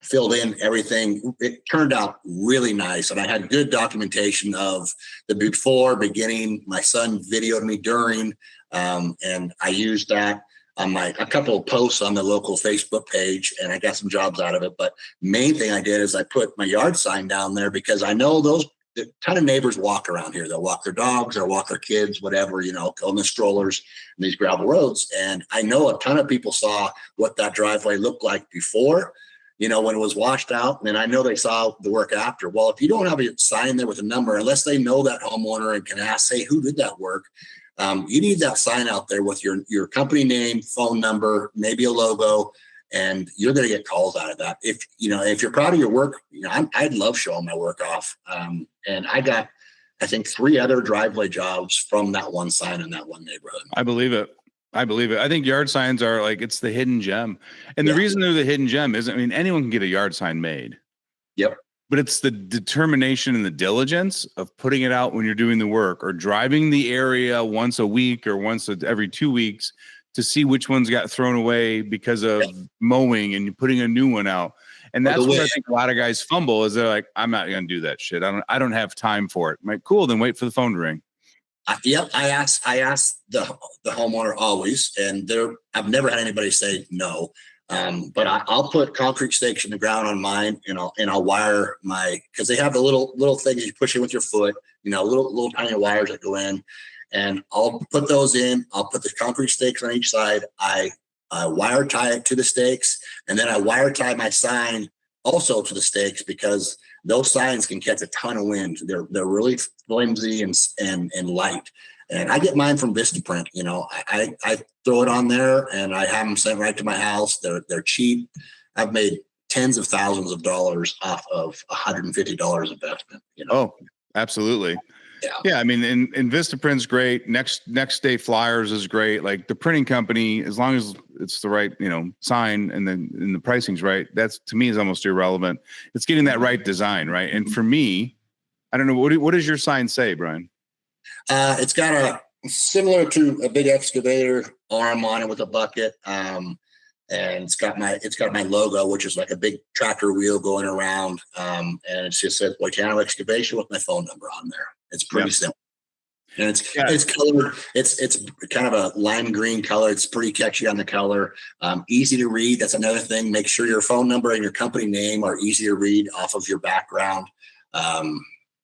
[SPEAKER 2] filled in everything. It turned out really nice. And I had good documentation of the before, beginning. My son videoed me during, and I used that on a couple of posts on the local Facebook page, and I got some jobs out of it. But main thing I did is I put my yard sign down there because I know a ton of neighbors walk around here. They'll walk their dogs or walk their kids, whatever, go in the strollers and these gravel roads. And I know a ton of people saw what that driveway looked like before, when it was washed out. And then I know they saw the work after. Well, if you don't have a sign there with a number, unless they know that homeowner and can ask, say, who did that work? You need that sign out there with your company name, phone number, maybe a logo, and you're going to get calls out of that. If you're proud of your work, I'd love showing my work off. And I got, I think, 3 other driveway jobs from that one sign in that one neighborhood.
[SPEAKER 1] I believe it. I think yard signs are like, it's the hidden gem. And the reason they're the hidden gem is, anyone can get a yard sign made.
[SPEAKER 2] Yep.
[SPEAKER 1] But it's the determination and the diligence of putting it out when you're doing the work, or driving the area once a week or once every 2 weeks to see which ones got thrown away because of mowing and putting a new one out. And that's where I think a lot of guys fumble, is they're like, I'm not going to do that shit. I don't have time for it. I'm like, cool, then wait for the phone to ring.
[SPEAKER 2] Yep. I asked the homeowner always, and I've never had anybody say no. But I'll put concrete stakes in the ground on mine, and I'll wire because they have the little things you push in with your foot, little tiny wires that go in, and I'll put those in. I'll put the concrete stakes on each side. I wire tie it to the stakes, and then I wire tie my sign also to the stakes, because those signs can catch a ton of wind. They're really flimsy and light. And I get mine from Vistaprint. I throw it on there and I have them sent right to my house. They're cheap. I've made tens of thousands of dollars off of $150 investment.
[SPEAKER 1] Oh, absolutely. Yeah. And Vistaprint's great. Next Day Flyers is great. Like the printing company, as long as it's the right, sign and the pricing's right, that's, to me, is almost irrelevant. It's getting that right design, right? And for me, I don't know, what does your sign say, Brian?
[SPEAKER 2] It's got a similar to a big excavator arm on it with a bucket. And it's got my logo, which is like a big tractor wheel going around. And it just says Boitano Excavation with my phone number on there. It's pretty simple. And it's colored. It's kind of a lime green color. It's pretty catchy on the color. Easy to read. That's another thing. Make sure your phone number and your company name are easy to read off of your background.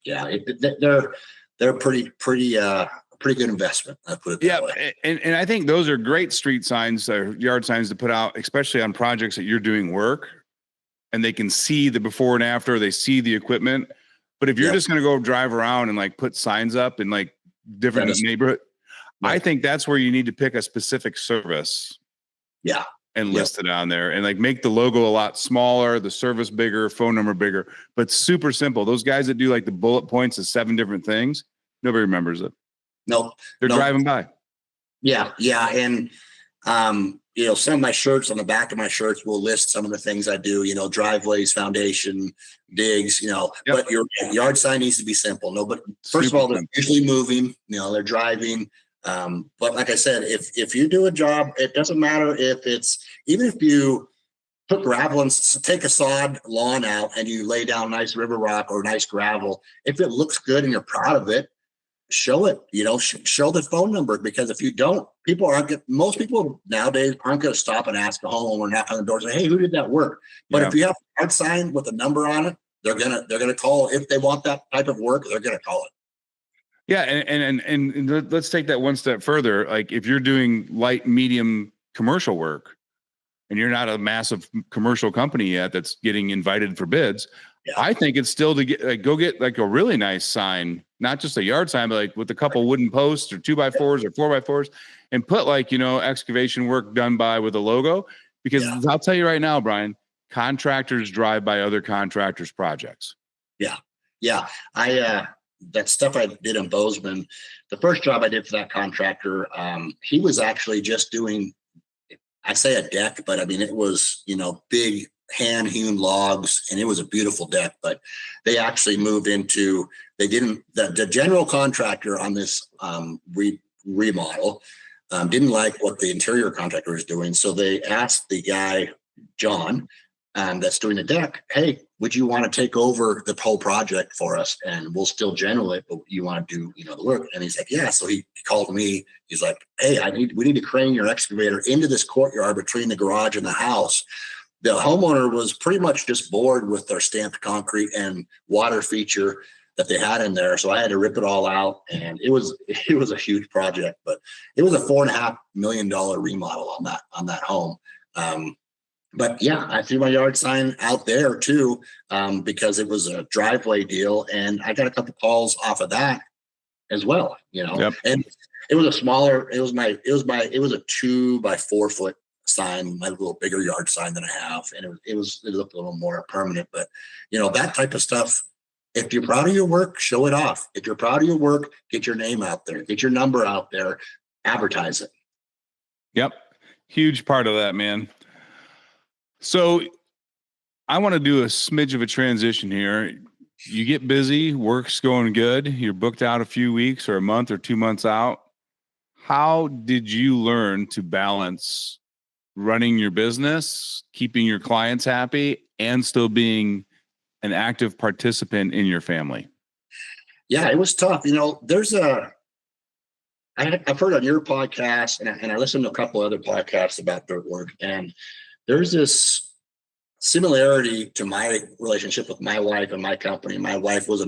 [SPEAKER 2] They're pretty good investment. I put it that way.
[SPEAKER 1] And I think those are great street signs or yard signs to put out, especially on projects that you're doing work, and they can see the before and after. They see the equipment. But if you're just going to go drive around and like put signs up in like different neighborhood, I think that's where you need to pick a specific service.
[SPEAKER 2] Yeah.
[SPEAKER 1] And list it on there, and like make the logo a lot smaller, the service bigger, phone number bigger, but super simple. Those guys that do like the bullet points of 7 different things, nobody remembers it.
[SPEAKER 2] Nope.
[SPEAKER 1] They're driving by.
[SPEAKER 2] Yeah. Yeah. And, some of my shirts, on the back of my shirts, will list some of the things I do, driveways, foundation, digs, but your yard sign needs to be simple. No, but first of all, they're usually moving, they're driving. But like I said, if you do a job, it doesn't matter if even if you put gravel and take a sod lawn out and you lay down nice river rock or nice gravel. If it looks good and you're proud of it, show it, show the phone number, because if you don't, most people nowadays aren't going to stop and ask a homeowner, knock on the door and say, hey, who did that work? But if you have a hard sign with a number on it, they're going to call. If they want that type of work, they're going to call it.
[SPEAKER 1] Yeah. And let's take that one step further. Like if you're doing light, medium commercial work and you're not a massive commercial company yet that's getting invited for bids, I think it's still to get go get like a really nice sign, not just a yard sign, but like with a couple wooden posts or 2x4s or 4x4s, and put like, excavation work done by with a logo. Because I'll tell you right now, Brian, contractors drive by other contractors' projects.
[SPEAKER 2] Yeah. That stuff I did in Bozeman, the first job I did for that contractor, he was actually just doing, I say a deck, but I mean, it was, big hand-hewn logs, and it was a beautiful deck. But they actually moved into, the general contractor on this remodel didn't like what the interior contractor was doing. So they asked the guy, John, that's doing the deck, hey, would you want to take over the whole project for us? And we'll still general it, but you want to do, the work. And he's like, yeah. So he called me. He's like, hey, we need to crane your excavator into this courtyard between the garage and the house. The homeowner was pretty much just bored with their stamped concrete and water feature that they had in there. So I had to rip it all out, and it was a huge project, but it was a $4.5 million remodel on that home. But yeah, I threw my yard sign out there too, because it was a driveway deal, and I got a couple calls off of that as well, and it was a 2x4 foot sign, my little bigger yard sign that I have. And it looked a little more permanent, but that type of stuff, if you're proud of your work, show it off. If you're proud of your work, get your name out there, get your number out there, advertise it.
[SPEAKER 1] Yep. Huge part of that, man. So I want to do a smidge of a transition here. You get busy, work's going good. You're booked out a few weeks or a month or 2 months out. How did you learn to balance running your business, keeping your clients happy, and still being an active participant in your family?
[SPEAKER 2] Yeah, it was tough. I've heard on your podcast, and I listened to a couple other podcasts about dirt work, and there's this similarity to my relationship with my wife and my company. My wife was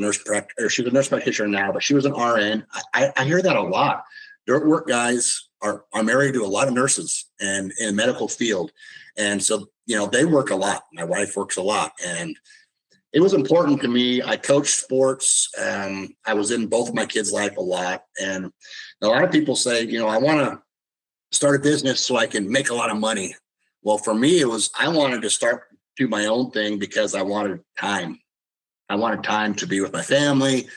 [SPEAKER 2] she's a nurse practitioner now, but she was an RN. I hear that a lot. Dirt work guys are married to a lot of nurses and in the medical field. And so, they work a lot. My wife works a lot. And it was important to me. I coached sports. I was in both of my kids' life a lot. And a lot of people say, I want to start a business so I can make a lot of money. Well, for me, I wanted to do my own thing because I wanted time. I wanted time to be with my family.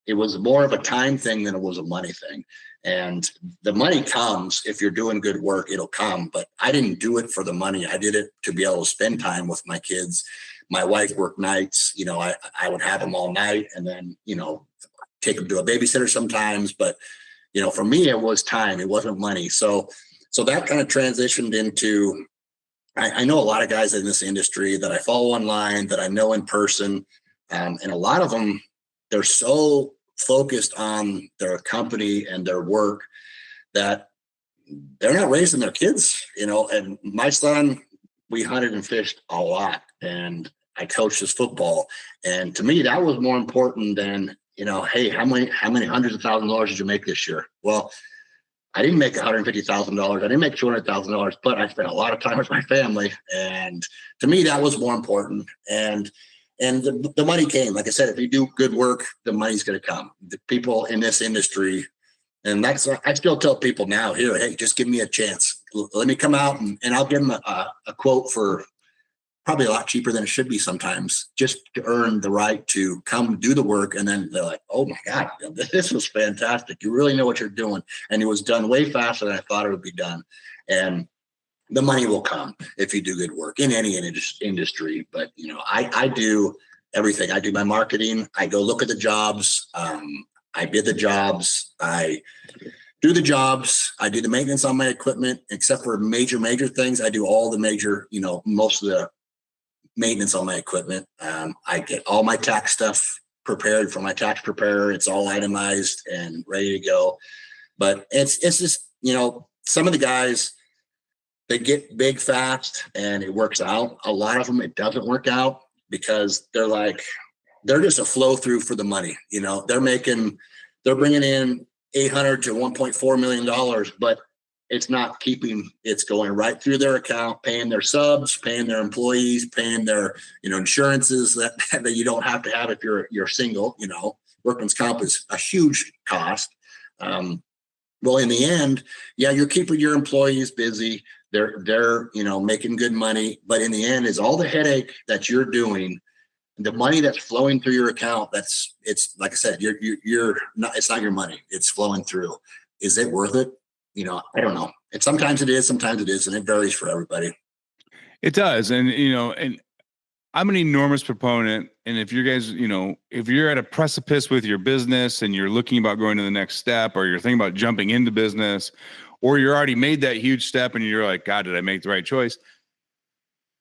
[SPEAKER 2] It was more of a time thing than it was a money thing. And the money comes if you're doing good work, it'll come. But I didn't do it for the money. I did it to be able to spend time with my kids. My wife worked nights. I would have them all night, and then, take them to a babysitter sometimes. But, for me, it was time. It wasn't money. So that kind of transitioned into, I know a lot of guys in this industry that I follow online, that I know in person. And a lot of them, they're so focused on their company and their work that they're not raising their kids, and my son, we hunted and fished a lot, and I coached his football. And to me, that was more important than, hey, how many hundreds of thousands of dollars did you make this year? Well, I didn't make $150,000. I didn't make $200,000, but I spent a lot of time with my family. And to me, that was more important. And the money came. Like I said, if you do good work, the money's going to come. The people in this industry, and I still tell people now here, hey, just give me a chance. Let me come out and I'll give them a quote for probably a lot cheaper than it should be sometimes, just to earn the right to come do the work. And then they're like, oh my God, this was fantastic. You really know what you're doing. And it was done way faster than I thought it would be done. And the money will come if you do good work in any industry. But, I do everything. I do my marketing. I go look at the jobs. I bid the jobs. I do the jobs. I do the maintenance on my equipment, except for major things. I do all the major, most of the maintenance on my equipment. I get all my tax stuff prepared for my tax preparer. It's all itemized and ready to go. But it's just, some of the guys, they get big fast and it works out. A lot of them, it doesn't work out because they're just a flow through for the money. They're bringing in 800 to 1.4 million dollars, but it's not keeping, it's going right through their account, paying their subs, paying their employees, paying their, insurances that you don't have to have if you're single. Workman's comp is a huge cost. Well, in the end, yeah, you're keeping your employees busy. They're making good money, but in the end, is all the headache that you're doing, the money that's flowing through your account. It's like I said, you're not. It's not your money. It's flowing through. Is it worth it? I don't know. And sometimes it is, sometimes it isn't. It varies for everybody.
[SPEAKER 1] It does, and and I'm an enormous proponent. And if you guys, if you're at a precipice with your business and you're looking about going to the next step, or you're thinking about jumping into business, or you're already made that huge step and you're like, God, did I make the right choice?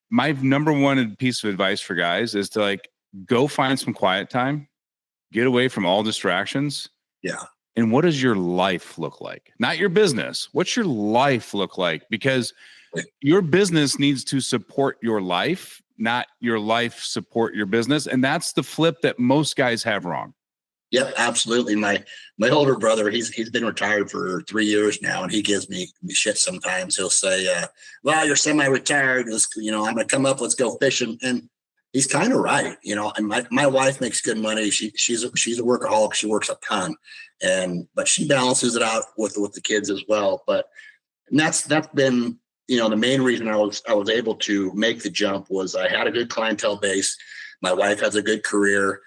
[SPEAKER 1] My number one piece of advice for guys is to go find some quiet time, get away from all distractions.
[SPEAKER 2] Yeah.
[SPEAKER 1] And what does your life look like? Not your business. What's your life look like? Because your business needs to support your life, not your life support your business. And that's the flip that most guys have wrong.
[SPEAKER 2] Yep, absolutely. My older brother, he's been retired for 3 years now, and he gives me shit sometimes. He'll say, well, you're semi-retired. I'm going to come up, let's go fishing. And he's kind of right. And my wife makes good money. She's a workaholic. She works a ton, but she balances it out with the kids as well. But that's been, the main reason I was able to make the jump was I had a good clientele base. My wife has a good career.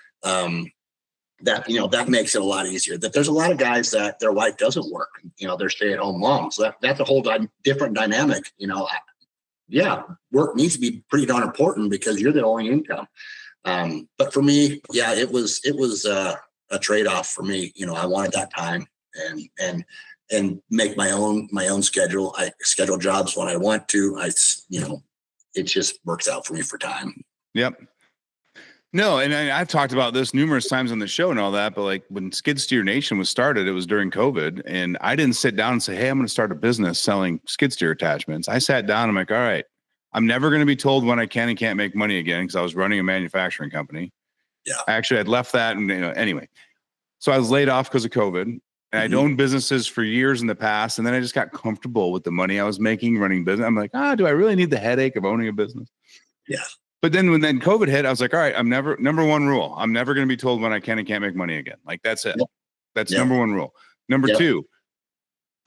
[SPEAKER 2] That makes it a lot easier. That there's a lot of guys that their wife doesn't work. They're stay-at-home moms. That's a whole different dynamic. Yeah, work needs to be pretty darn important because you're the only income. But for me, yeah, it was a trade-off for me. I wanted that time and make my own schedule. I schedule jobs when I want to. It just works out for me for time.
[SPEAKER 1] Yep. No, and I've talked about this numerous times on the show and all that, but when Skid Steer Nation was started, it was during COVID, and I didn't sit down and say, hey, I'm going to start a business selling skid steer attachments. I sat down, I'm like, all right, I'm never going to be told when I can and can't make money again because I was running a manufacturing company.
[SPEAKER 2] Yeah.
[SPEAKER 1] Actually, I'd left that, and anyway. So I was laid off because of COVID, and I'd owned businesses for years in the past, and then I just got comfortable with the money I was making running business. I'm like, do I really need the headache of owning a business?
[SPEAKER 2] Yeah.
[SPEAKER 1] But then when COVID hit, I was like, all right, number one rule, I'm never going to be told when I can and can't make money again. That's it. Yep. That's number one rule. Number two,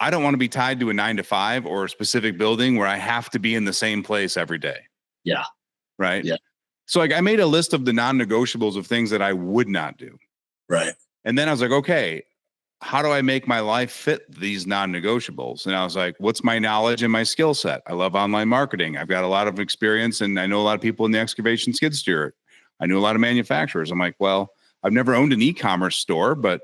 [SPEAKER 1] I don't want to be tied to a 9 to 5 or a specific building where I have to be in the same place every day.
[SPEAKER 2] Yeah.
[SPEAKER 1] Right.
[SPEAKER 2] Yeah.
[SPEAKER 1] So I made a list of the non-negotiables of things that I would not do.
[SPEAKER 2] Right.
[SPEAKER 1] And then I was like, okay, how do I make my life fit these non-negotiables? And I was like, what's my knowledge and my skill set? I love online marketing. I've got a lot of experience, and I know a lot of people in the excavation skid steer. I knew a lot of manufacturers. I'm like, well, I've never owned an e-commerce store, but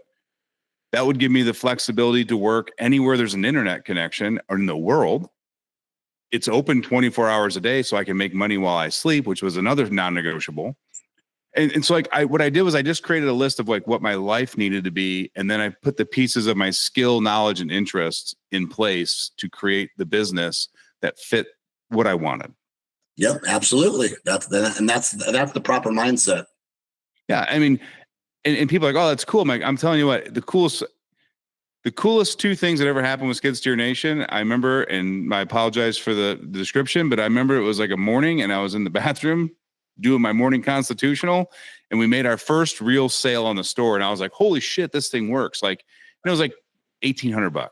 [SPEAKER 1] that would give me the flexibility to work anywhere there's an internet connection or in the world. It's open 24 hours a day, so I can make money while I sleep, which was another non-negotiable. And so what I did was I just created a list of what my life needed to be. And then I put the pieces of my skill, knowledge, and interests in place to create the business that fit what I wanted.
[SPEAKER 2] Yep, absolutely. That's the proper mindset.
[SPEAKER 1] Yeah. I mean, and people are like, oh, that's cool, Mike. I'm telling you what, the coolest two things that ever happened with Skid Steer Nation, I remember, and I apologize for the description, but I remember it was like a morning and I was in the bathroom doing my morning constitutional, and we made our first real sale on the store. And I was like, holy shit, this thing works. And it was like $1,800.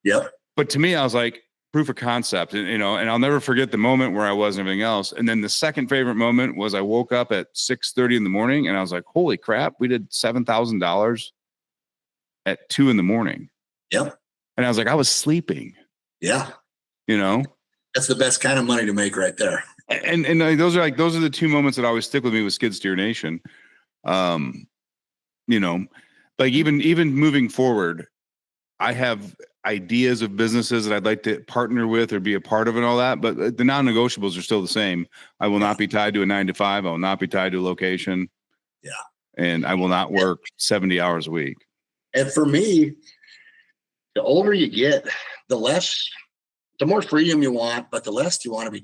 [SPEAKER 2] Yep.
[SPEAKER 1] But to me, I was like, proof of concept, and I'll never forget the moment where I was and everything else. And then the second favorite moment was I woke up at 6:30 in the morning and I was like, holy crap, we did $7,000 at 2 a.m.
[SPEAKER 2] Yep.
[SPEAKER 1] And I was like, I was sleeping.
[SPEAKER 2] Yeah.
[SPEAKER 1] That's
[SPEAKER 2] the best kind of money to make right there.
[SPEAKER 1] And those are the two moments that always stick with me with Skid Steer Nation. Even moving forward, I have ideas of businesses that I'd like to partner with or be a part of and all that. But the non-negotiables are still the same. I will not be tied to a 9 to 5. I will not be tied to a location.
[SPEAKER 2] Yeah.
[SPEAKER 1] And I will not work 70 hours a week.
[SPEAKER 2] And for me, the older you get, the more freedom you want, but the less you want to be.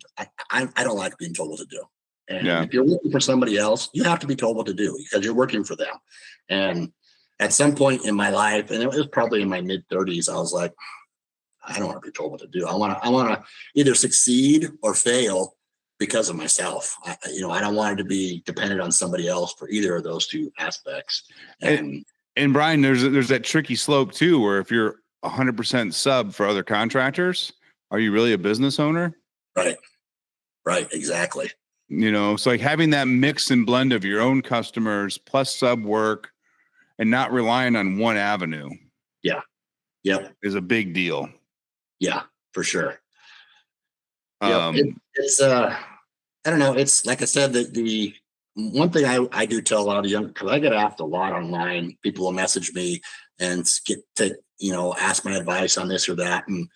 [SPEAKER 2] I don't like being told what to do. And if you're working for somebody else, you have to be told what to do because you're working for them. And at some point in my life, and it was probably in my mid-30s, I was like, I don't want to be told what to do. I want to either succeed or fail because of myself. I don't want it to be dependent on somebody else for either of those two aspects.
[SPEAKER 1] And Brian, there's that tricky slope too, where if you're 100% sub for other contractors, are you really a business owner?
[SPEAKER 2] Right. Exactly.
[SPEAKER 1] It's like having that mix and blend of your own customers plus sub work and not relying on one avenue.
[SPEAKER 2] Yeah. Yep.
[SPEAKER 1] Is a big deal.
[SPEAKER 2] Yeah, for sure. It's I don't know. It's like I said, the one thing I do tell a lot of young, because I get asked a lot online. People will message me and ask my advice on this or that. And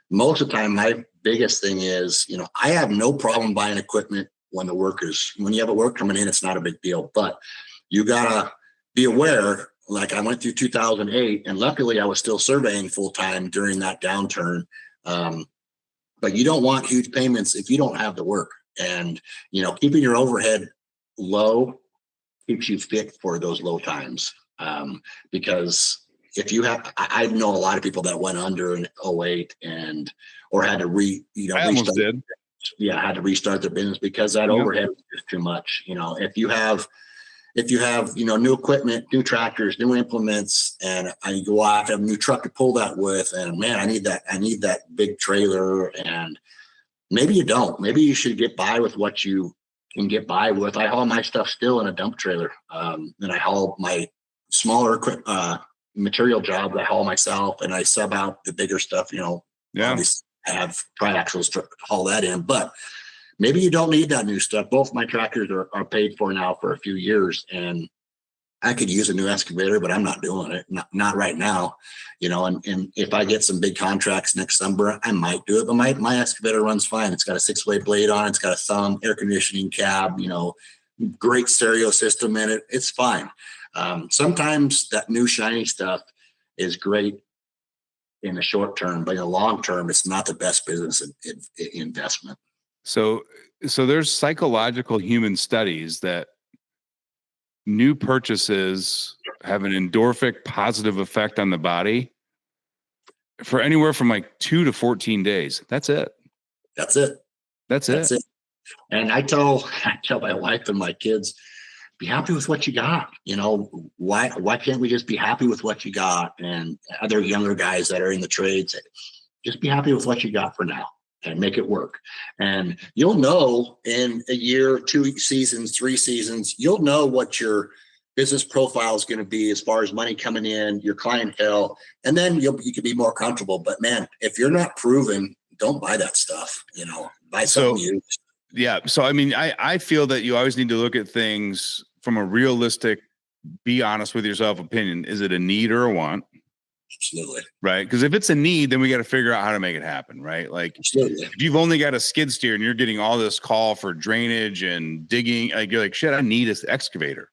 [SPEAKER 2] most of the time, my biggest thing is, I have no problem buying equipment when you have a work coming in, it's not a big deal. But you gotta be aware. Like I went through 2008, and luckily I was still surveying full time during that downturn. But you don't want huge payments if you don't have the work. And keeping your overhead low keeps you fit for those low times. Because if you have, I know a lot of people that went under in 08 or had to
[SPEAKER 1] almost did.
[SPEAKER 2] Yeah, had to restart their business because that overhead was just too much. If you have new equipment, new tractors, new implements, and I go out, have a new truck to pull that with, and man, I need that big trailer. And maybe you don't. Maybe you should get by with what you can get by with. I haul my stuff still in a dump trailer. And I haul my smaller material jobs. I haul myself, and I sub out the bigger stuff. Obviously I have triaxles to haul that in, but maybe you don't need that new stuff. Both my tractors are paid for now for a few years, and I could use a new excavator, but I'm not doing it. Not right now, and if I get some big contracts next summer, I might do it, but my excavator runs fine. It's got a 6-way blade on it. It's got a thumb, air conditioning cab, great stereo system in it. It's fine. Sometimes that new shiny stuff is great in the short term, but in the long term, it's not the best business investment.
[SPEAKER 1] So there's psychological human studies that new purchases have an endorphic positive effect on the body for anywhere from like 2 to 14 days. That's it.
[SPEAKER 2] And I tell my wife and my kids, be happy with what you got. Why can't we just be happy with what you got? And other younger guys that are in the trades, just be happy with what you got for now and make it work. And you'll know in a year, 2 seasons, 3 seasons, you'll know what your business profile is going to be as far as money coming in, your clientele, and then you can be more comfortable. But man, if you're not proven, don't buy that stuff. Buy something used.
[SPEAKER 1] Yeah. So, I mean, I feel that you always need to look at things from a realistic, be honest with yourself opinion. Is it a need or a want?
[SPEAKER 2] Absolutely.
[SPEAKER 1] Right. Because if it's a need, then we got to figure out how to make it happen. Right. Like
[SPEAKER 2] Absolutely.
[SPEAKER 1] If you've only got a skid steer and you're getting all this call for drainage and digging, you're like, shit, I need an excavator.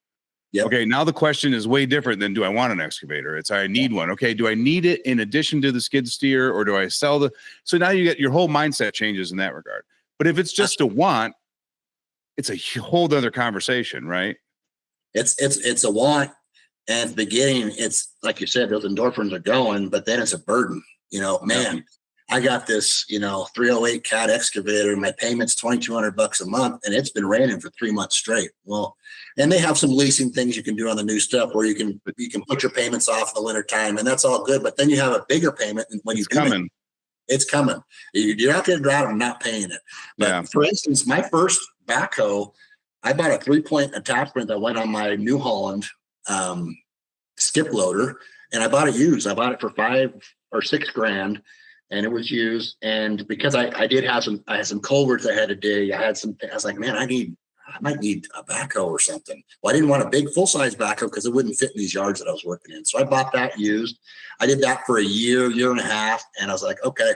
[SPEAKER 1] Yep. Okay. Now the question is way different than do I want an excavator? It's I need one. Okay. Do I need it in addition to the skid steer or do I sell so now you get your whole mindset changes in that regard. But if it's just a want, it's a whole other conversation, right?
[SPEAKER 2] It's a want. And at the beginning, it's like you said, those endorphins are going, but then it's a burden. Man, I got this, 308 cat excavator, and my payment's $2,200 a month, and it's been raining for 3 months straight. Well, and they have some leasing things you can do on the new stuff where you can put your payments off in the winter time, and that's all good. But then you have a bigger payment, and when it's coming. It's coming. You're not going to drive them not paying it. But for instance, my first backhoe, I bought a 3-point attachment that went on my New Holland skip loader, and I bought it used. I bought it for $5 or $6 grand, and it was used. And because I had some culverts I had to dig, I was like, man, I I might need a backhoe or something. Well, I didn't want a big full-size backhoe because it wouldn't fit in these yards that I was working in. So I bought that used. I did that for a year and a half. And I was like, okay,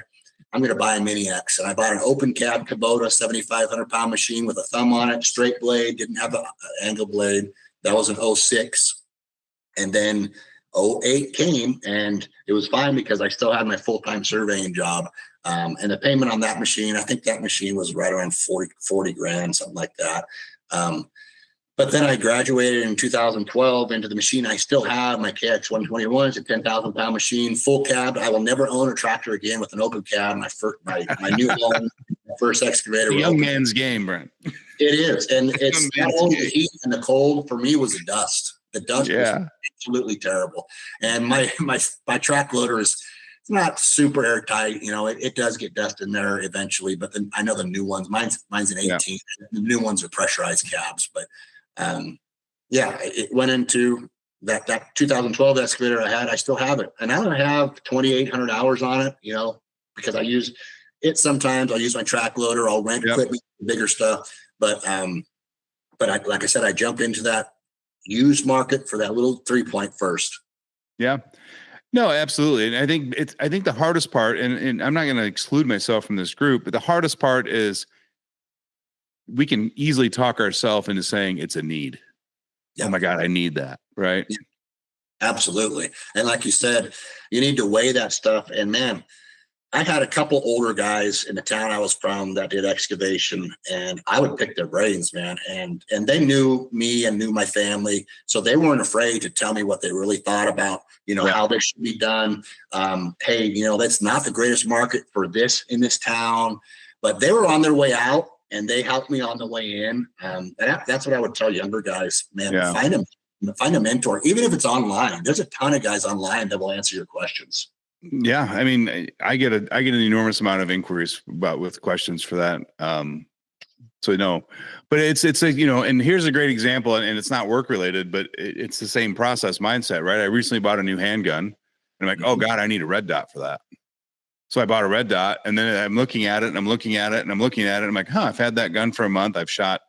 [SPEAKER 2] I'm going to buy a Mini X. And I bought an open cab Kubota 7,500 pound machine with a thumb on it, straight blade, didn't have an angle blade. That was an 06. And then 08 came, and it was fine because I still had my full-time surveying job. And the payment on that machine, I think that machine was right around 40 grand, something like that. But then I graduated in 2012 into the machine I still have. My KX 121 is a 10,000 pound machine, full cab. I will never own a tractor again with an open cab. My new home, my first excavator.
[SPEAKER 1] The young man's game, Brent.
[SPEAKER 2] It is. And it's not only the heat and the cold, for me was the dust. The dust was absolutely terrible. And my track loader is not super airtight. It does get dust in there eventually, but then I know the new ones, mine's an 18. Yeah. The new ones are pressurized cabs, but it went into that 2012 excavator I had. I still have it. And now I have 2,800 hours on it, because I use it sometimes. I'll use my track loader. I'll rent equipment, bigger stuff. But like I said, I jumped into that used market for that little 3-point first.
[SPEAKER 1] Yeah. No, absolutely. And I think the hardest part, and I'm not going to exclude myself from this group, but the hardest part is we can easily talk ourselves into saying it's a need. Yeah. Oh my God, I need that. Right.
[SPEAKER 2] Yeah. Absolutely. And like you said, you need to weigh that stuff. And man, I had a couple older guys in the town I was from that did excavation, and I would pick their brains, man. And they knew me and knew my family. So they weren't afraid to tell me what they really thought about, how they should be done. Hey, that's not the greatest market for this in this town, but they were on their way out and they helped me on the way in. And that's what I would tell younger guys, man, find a mentor, even if it's online. There's a ton of guys online that will answer your questions.
[SPEAKER 1] Yeah. I mean, I get an enormous amount of inquiries with questions for that. So no, but it's and here's a great example, and it's not work related, but it's the same process mindset, right? I recently bought a new handgun and I'm like, oh God, I need a red dot for that. So I bought a red dot, and then I'm looking at it and I'm looking at it and I'm looking at it. I'm like, I've had that gun for a month. I've shot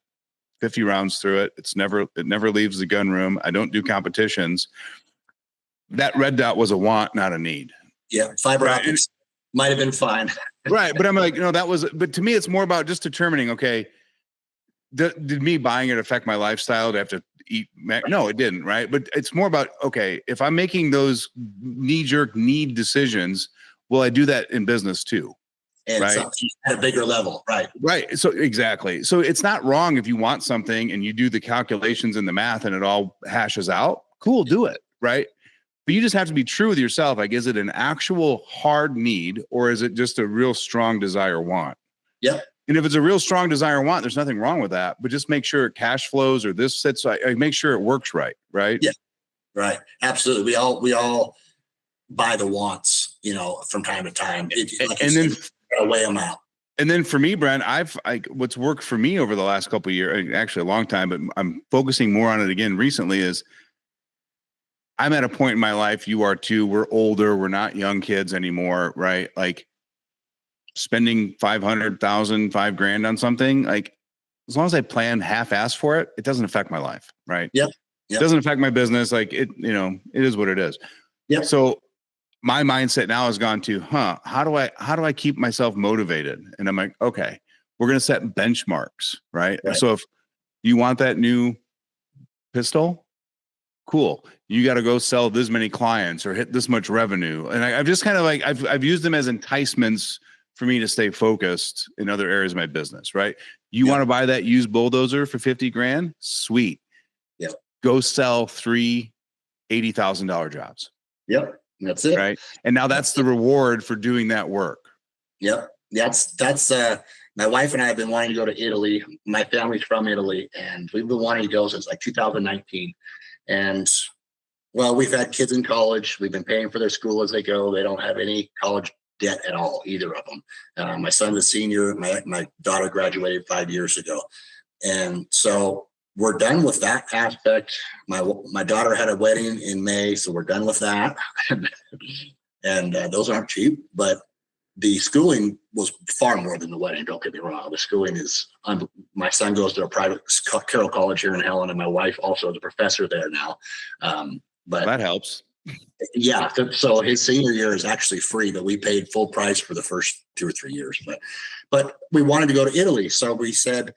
[SPEAKER 1] 50 rounds through it. It never leaves the gun room. I don't do competitions. That red dot was a want, not a need.
[SPEAKER 2] Yeah, fiber optics might have been fine.
[SPEAKER 1] Right. But I'm like, but to me, it's more about just determining, okay, did me buying it affect my lifestyle? Do I have to eat? No, it didn't. Right. But it's more about, okay, if I'm making those knee-jerk need decisions, will I do that in business too?
[SPEAKER 2] And right? At a bigger level. Right.
[SPEAKER 1] Right. So exactly. So it's not wrong if you want something and you do the calculations and the math and it all hashes out. Cool. Do it. Right. But you just have to be true with yourself. Like, is it an actual hard need, or is it just a real strong desire want?
[SPEAKER 2] Yeah.
[SPEAKER 1] And if it's a real strong desire want, there's nothing wrong with that. But just make sure it cash flows, or this sits. I make sure it works right. Right.
[SPEAKER 2] Yeah. Right. Absolutely. We all buy the wants, from time to time. Then weigh them out.
[SPEAKER 1] And then for me, Brent, what's worked for me over the last couple of years, actually a long time, but I'm focusing more on it again recently, is I'm at a point in my life, you are too, we're older, we're not young kids anymore, right? Like spending $500,000, $5,000 on something, like as long as I plan half-ass for it, it doesn't affect my life, right?
[SPEAKER 2] Yep.
[SPEAKER 1] It doesn't affect my business. Like it is what it is.
[SPEAKER 2] Yeah.
[SPEAKER 1] So my mindset now has gone to, how do I keep myself motivated? And I'm like, okay, we're going to set benchmarks, right? So if you want that new pistol, cool. You got to go sell this many clients or hit this much revenue. And I've just kind of like, I've used them as enticements for me to stay focused in other areas of my business, right? You want to buy that used bulldozer for 50 grand? Sweet.
[SPEAKER 2] Yeah.
[SPEAKER 1] Go sell 3 $80,000 jobs.
[SPEAKER 2] Yep. That's it.
[SPEAKER 1] Right. And now that's the reward for doing that work.
[SPEAKER 2] Yep. That's my wife and I have been wanting to go to Italy. My family's from Italy, and we've been wanting to go since like 2019. And well, we've had kids in college. We've been paying for their school as they go. They don't have any college debt at all, either of them. My son's a senior. My daughter graduated 5 years ago. And so we're done with that aspect. My daughter had a wedding in May, so we're done with that. And those aren't cheap, but the schooling was far more than the wedding. Don't get me wrong. The schooling is, my son goes to a private Carroll College here in Helen, and my wife also is a professor there now. But
[SPEAKER 1] that helps.
[SPEAKER 2] Yeah. So his senior year is actually free, but we paid full price for the first 2 or 3 years. But we wanted to go to Italy. So I said,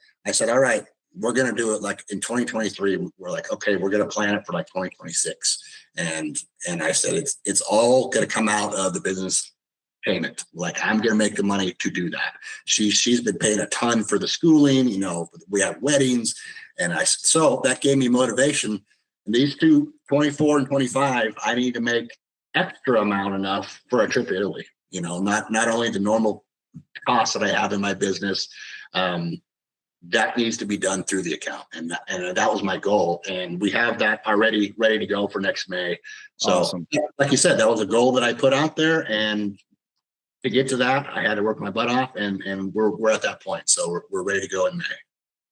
[SPEAKER 2] all right, we're going to do it like in 2023. We're like, okay, we're going to plan it for like 2026. And I said, it's all going to come out of the business payment. Like, I'm going to make the money to do that. She's been paying a ton for the schooling, we have weddings. And so that gave me motivation. And these two, 24 and 25, I need to make extra amount enough for a trip to Italy, not only the normal costs that I have in my business, that needs to be done through the account. And that was my goal. And we have that already ready to go for next May. So
[SPEAKER 1] awesome.
[SPEAKER 2] Like you said, that was a goal that I put out there, and to get to that, I had to work my butt off, and we're at that point. So we're ready to go in May.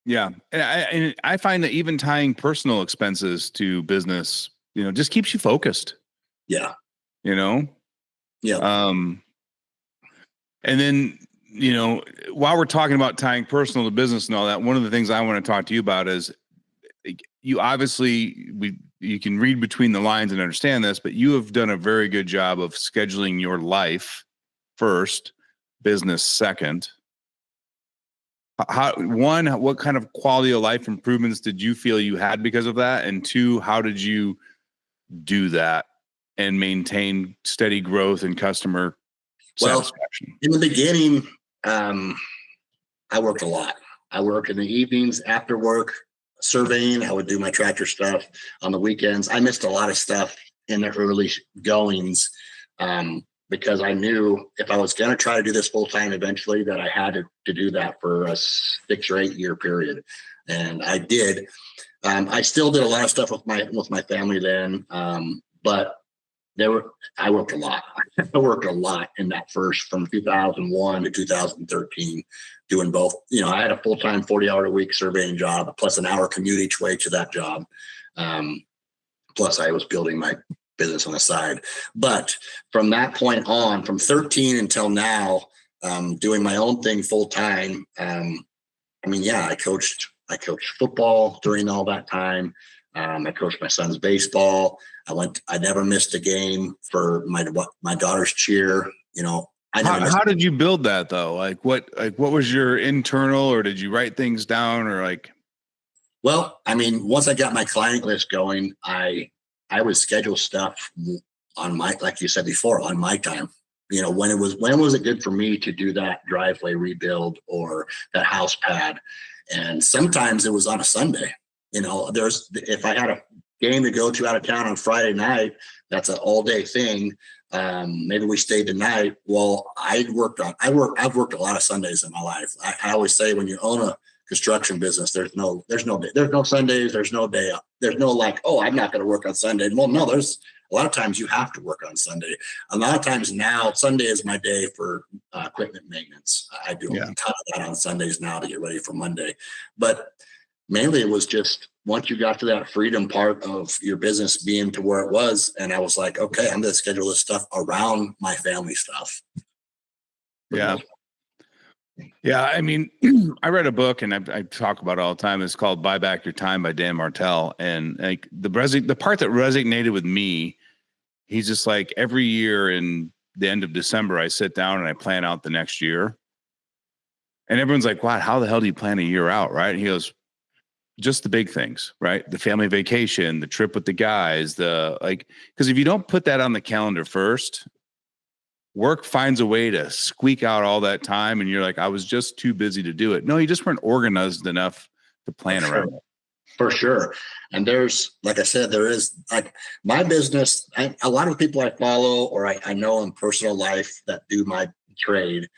[SPEAKER 1] Yeah. And I find that even tying personal expenses to business, just keeps you focused.
[SPEAKER 2] Yeah.
[SPEAKER 1] Yeah. And then, while we're talking about tying personal to business and all that, one of the things I want to talk to you about is, you obviously, you can read between the lines and understand this, but you have done a very good job of scheduling your life first, business second. What kind of quality of life improvements did you feel you had because of that? And two, how did you do that and maintain steady growth and customer satisfaction?
[SPEAKER 2] In the beginning, I worked a lot. I work in the evenings after work, surveying. I would do my tractor stuff on the weekends. I missed a lot of stuff in the early goings, because I knew if I was going to try to do this full time eventually, that I had to do that for a 6 or 8 year period. And I did. I still did a lot of stuff with my family then. But I worked a lot. I worked a lot in that from 2001 to 2013, doing both. I had a full-time 40-hour-a-week surveying job, plus an hour commute each way to that job. Plus I was building my business on the side. But from that point on, from 13 until now, doing my own thing full-time. I coached football during all that time. I coached my son's baseball. I never missed a game for my daughter's cheer.
[SPEAKER 1] How did you build that though? What was your internal, or did you write things down, or like?
[SPEAKER 2] Well, once I got my client list going, I would schedule stuff on like you said before, on my time. When was it good for me to do that driveway rebuild or that house pad? And sometimes it was on a Sunday. If I had a game to go to out of town on Friday night, that's an all day thing. Maybe we stayed the night. Well, I've worked a lot of Sundays in my life. I always say, when you own a construction business, there's no Sundays, there's no day up. There's no like, oh, I'm not going to work on Sunday. Well, no, there's a lot of times you have to work on Sunday. A lot of times now, Sunday is my day for equipment maintenance. I do a ton of that on Sundays now to get ready for Monday. But mainly it was just, once you got to that freedom part of your business being to where it was, and I was like, okay, I'm going to schedule this stuff around my family stuff.
[SPEAKER 1] Yeah. Yeah. I read a book, and I talk about it all the time. It's called Buy Back Your Time by Dan Martell. And like the part that resonated with me, he's just like, every year in the end of December, I sit down and I plan out the next year. And everyone's like, wow, how the hell do you plan a year out? Right. And he goes, just the big things, right? The family vacation, the trip with the guys, because if you don't put that on the calendar first, work finds a way to squeak out all that time. And you're like, I was just too busy to do it. No, you just weren't organized enough to plan around it.
[SPEAKER 2] For sure. And like I said, there is like my business. A lot of people I follow, or I know in personal life that do my trade,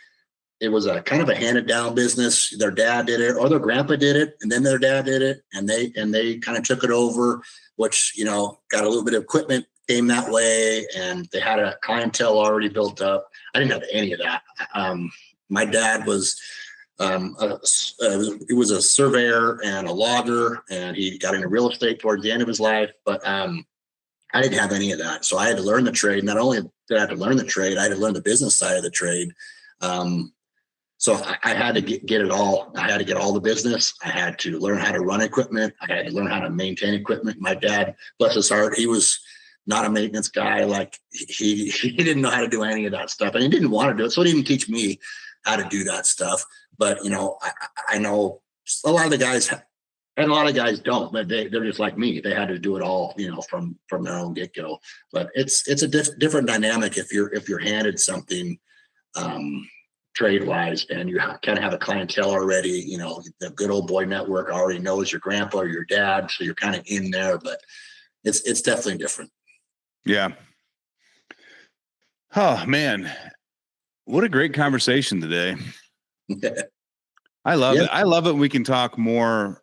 [SPEAKER 2] it was a kind of a handed down business. Their dad did it, or their grandpa did it, and then their dad did it, and they kind of took it over, which, got a little bit of equipment came that way, and they had a clientele already built up. I didn't have any of that. My dad was he was a surveyor and a logger, and he got into real estate towards the end of his life. But I didn't have any of that. So I had to learn the trade. Not only did I have to learn the trade, I had to learn the business side of the trade. So I had to get it all. I had to get all the business. I had to learn how to run equipment. I had to learn how to maintain equipment. My dad, bless his heart, he was not a maintenance guy. Like he didn't know how to do any of that stuff, and he didn't want to do it. So he didn't teach me how to do that stuff. But I know a lot of the guys, and a lot of guys don't. But they're just like me. They had to do it all, from their own get go. But it's a different dynamic if you're handed something. Trade wise, and you kind of have a clientele already. The good old boy network already knows your grandpa or your dad, so you're kind of in there. But it's definitely different.
[SPEAKER 1] Yeah. Oh man, what a great conversation today. I love it. I love it when we can talk more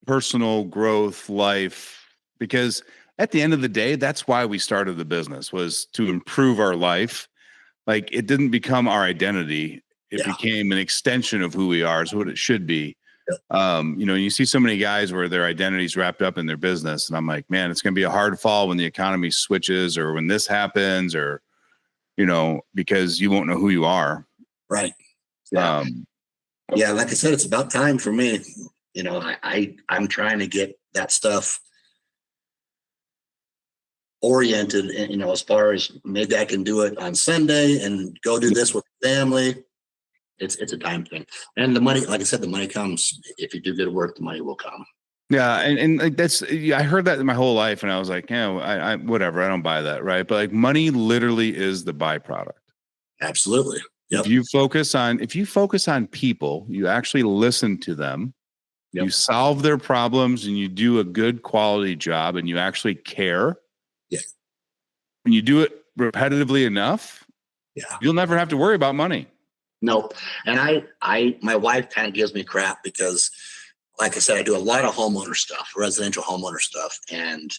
[SPEAKER 1] personal growth, life, because at the end of the day, that's why we started the business, was to improve our life. Like, it didn't become our identity. It became an extension of who we are. Is what it should be. You see so many guys where their identity's wrapped up in their business. And I'm like, man, it's going to be a hard fall when the economy switches or when this happens or, because you won't know who you are.
[SPEAKER 2] Right. Yeah. Like I said, it's about time for me. I'm trying to get that stuff oriented, as far as maybe I can do it on Sunday and go do this with family. It's a time thing. And the money, like I said, the money comes. If you do good work, the money will come. Yeah.
[SPEAKER 1] And like I heard that in my whole life. And I was like, I whatever, I don't buy that. Right. But like, money literally is the byproduct.
[SPEAKER 2] Absolutely. Yep.
[SPEAKER 1] If you focus on people, you actually listen to them, you solve their problems, and you do a good quality job, and you actually care.
[SPEAKER 2] Yeah.
[SPEAKER 1] When you do it repetitively enough, you'll never have to worry about money.
[SPEAKER 2] Nope. And my wife kind of gives me crap because, like I said, I do a lot of homeowner stuff, residential homeowner stuff, and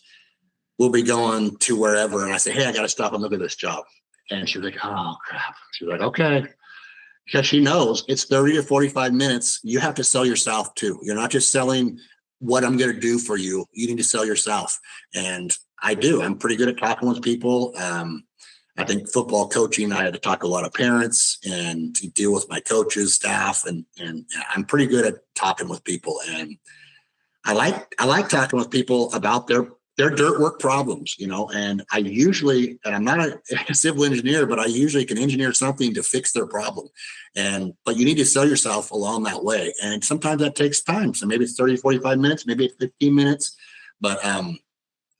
[SPEAKER 2] we'll be going to wherever. And I say, hey, I got to stop and look at this job. And she's like, oh crap. She's like, okay. Because she knows it's 30 to 45 minutes. You have to sell yourself too. You're not just selling what I'm going to do for you. You need to sell yourself. And I do. I'm pretty good at talking with people. I think football coaching, I had to talk to a lot of parents and to deal with my coaches, staff, and I'm pretty good at talking with people. And I like talking with people about their dirt work problems, and I usually, and I'm not a civil engineer, but I usually can engineer something to fix their problem. But you need to sell yourself along that way. And sometimes that takes time. So maybe it's 30, 45 minutes, maybe it's 15 minutes, but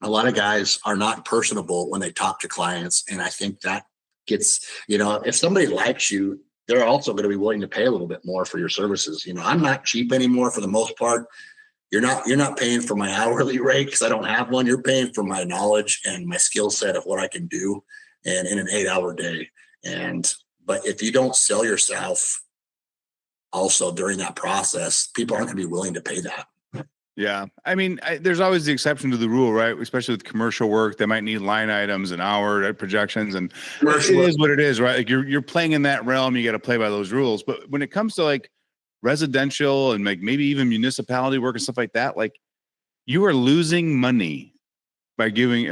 [SPEAKER 2] a lot of guys are not personable when they talk to clients. And I think that gets, if somebody likes you, they're also going to be willing to pay a little bit more for your services. I'm not cheap anymore for the most part. You're not paying for my hourly rate because I don't have one. You're paying for my knowledge and my skill set of what I can do and in an 8-hour day. But if you don't sell yourself also during that process, people aren't going to be willing to pay that.
[SPEAKER 1] Yeah. I mean, there's always the exception to the rule, right? Especially with commercial work, they might need line items and hour projections, and it is what it is, right? Like you're playing in that realm. You got to play by those rules. But when it comes to like residential and like maybe even municipality work and stuff like that, like you are losing money by giving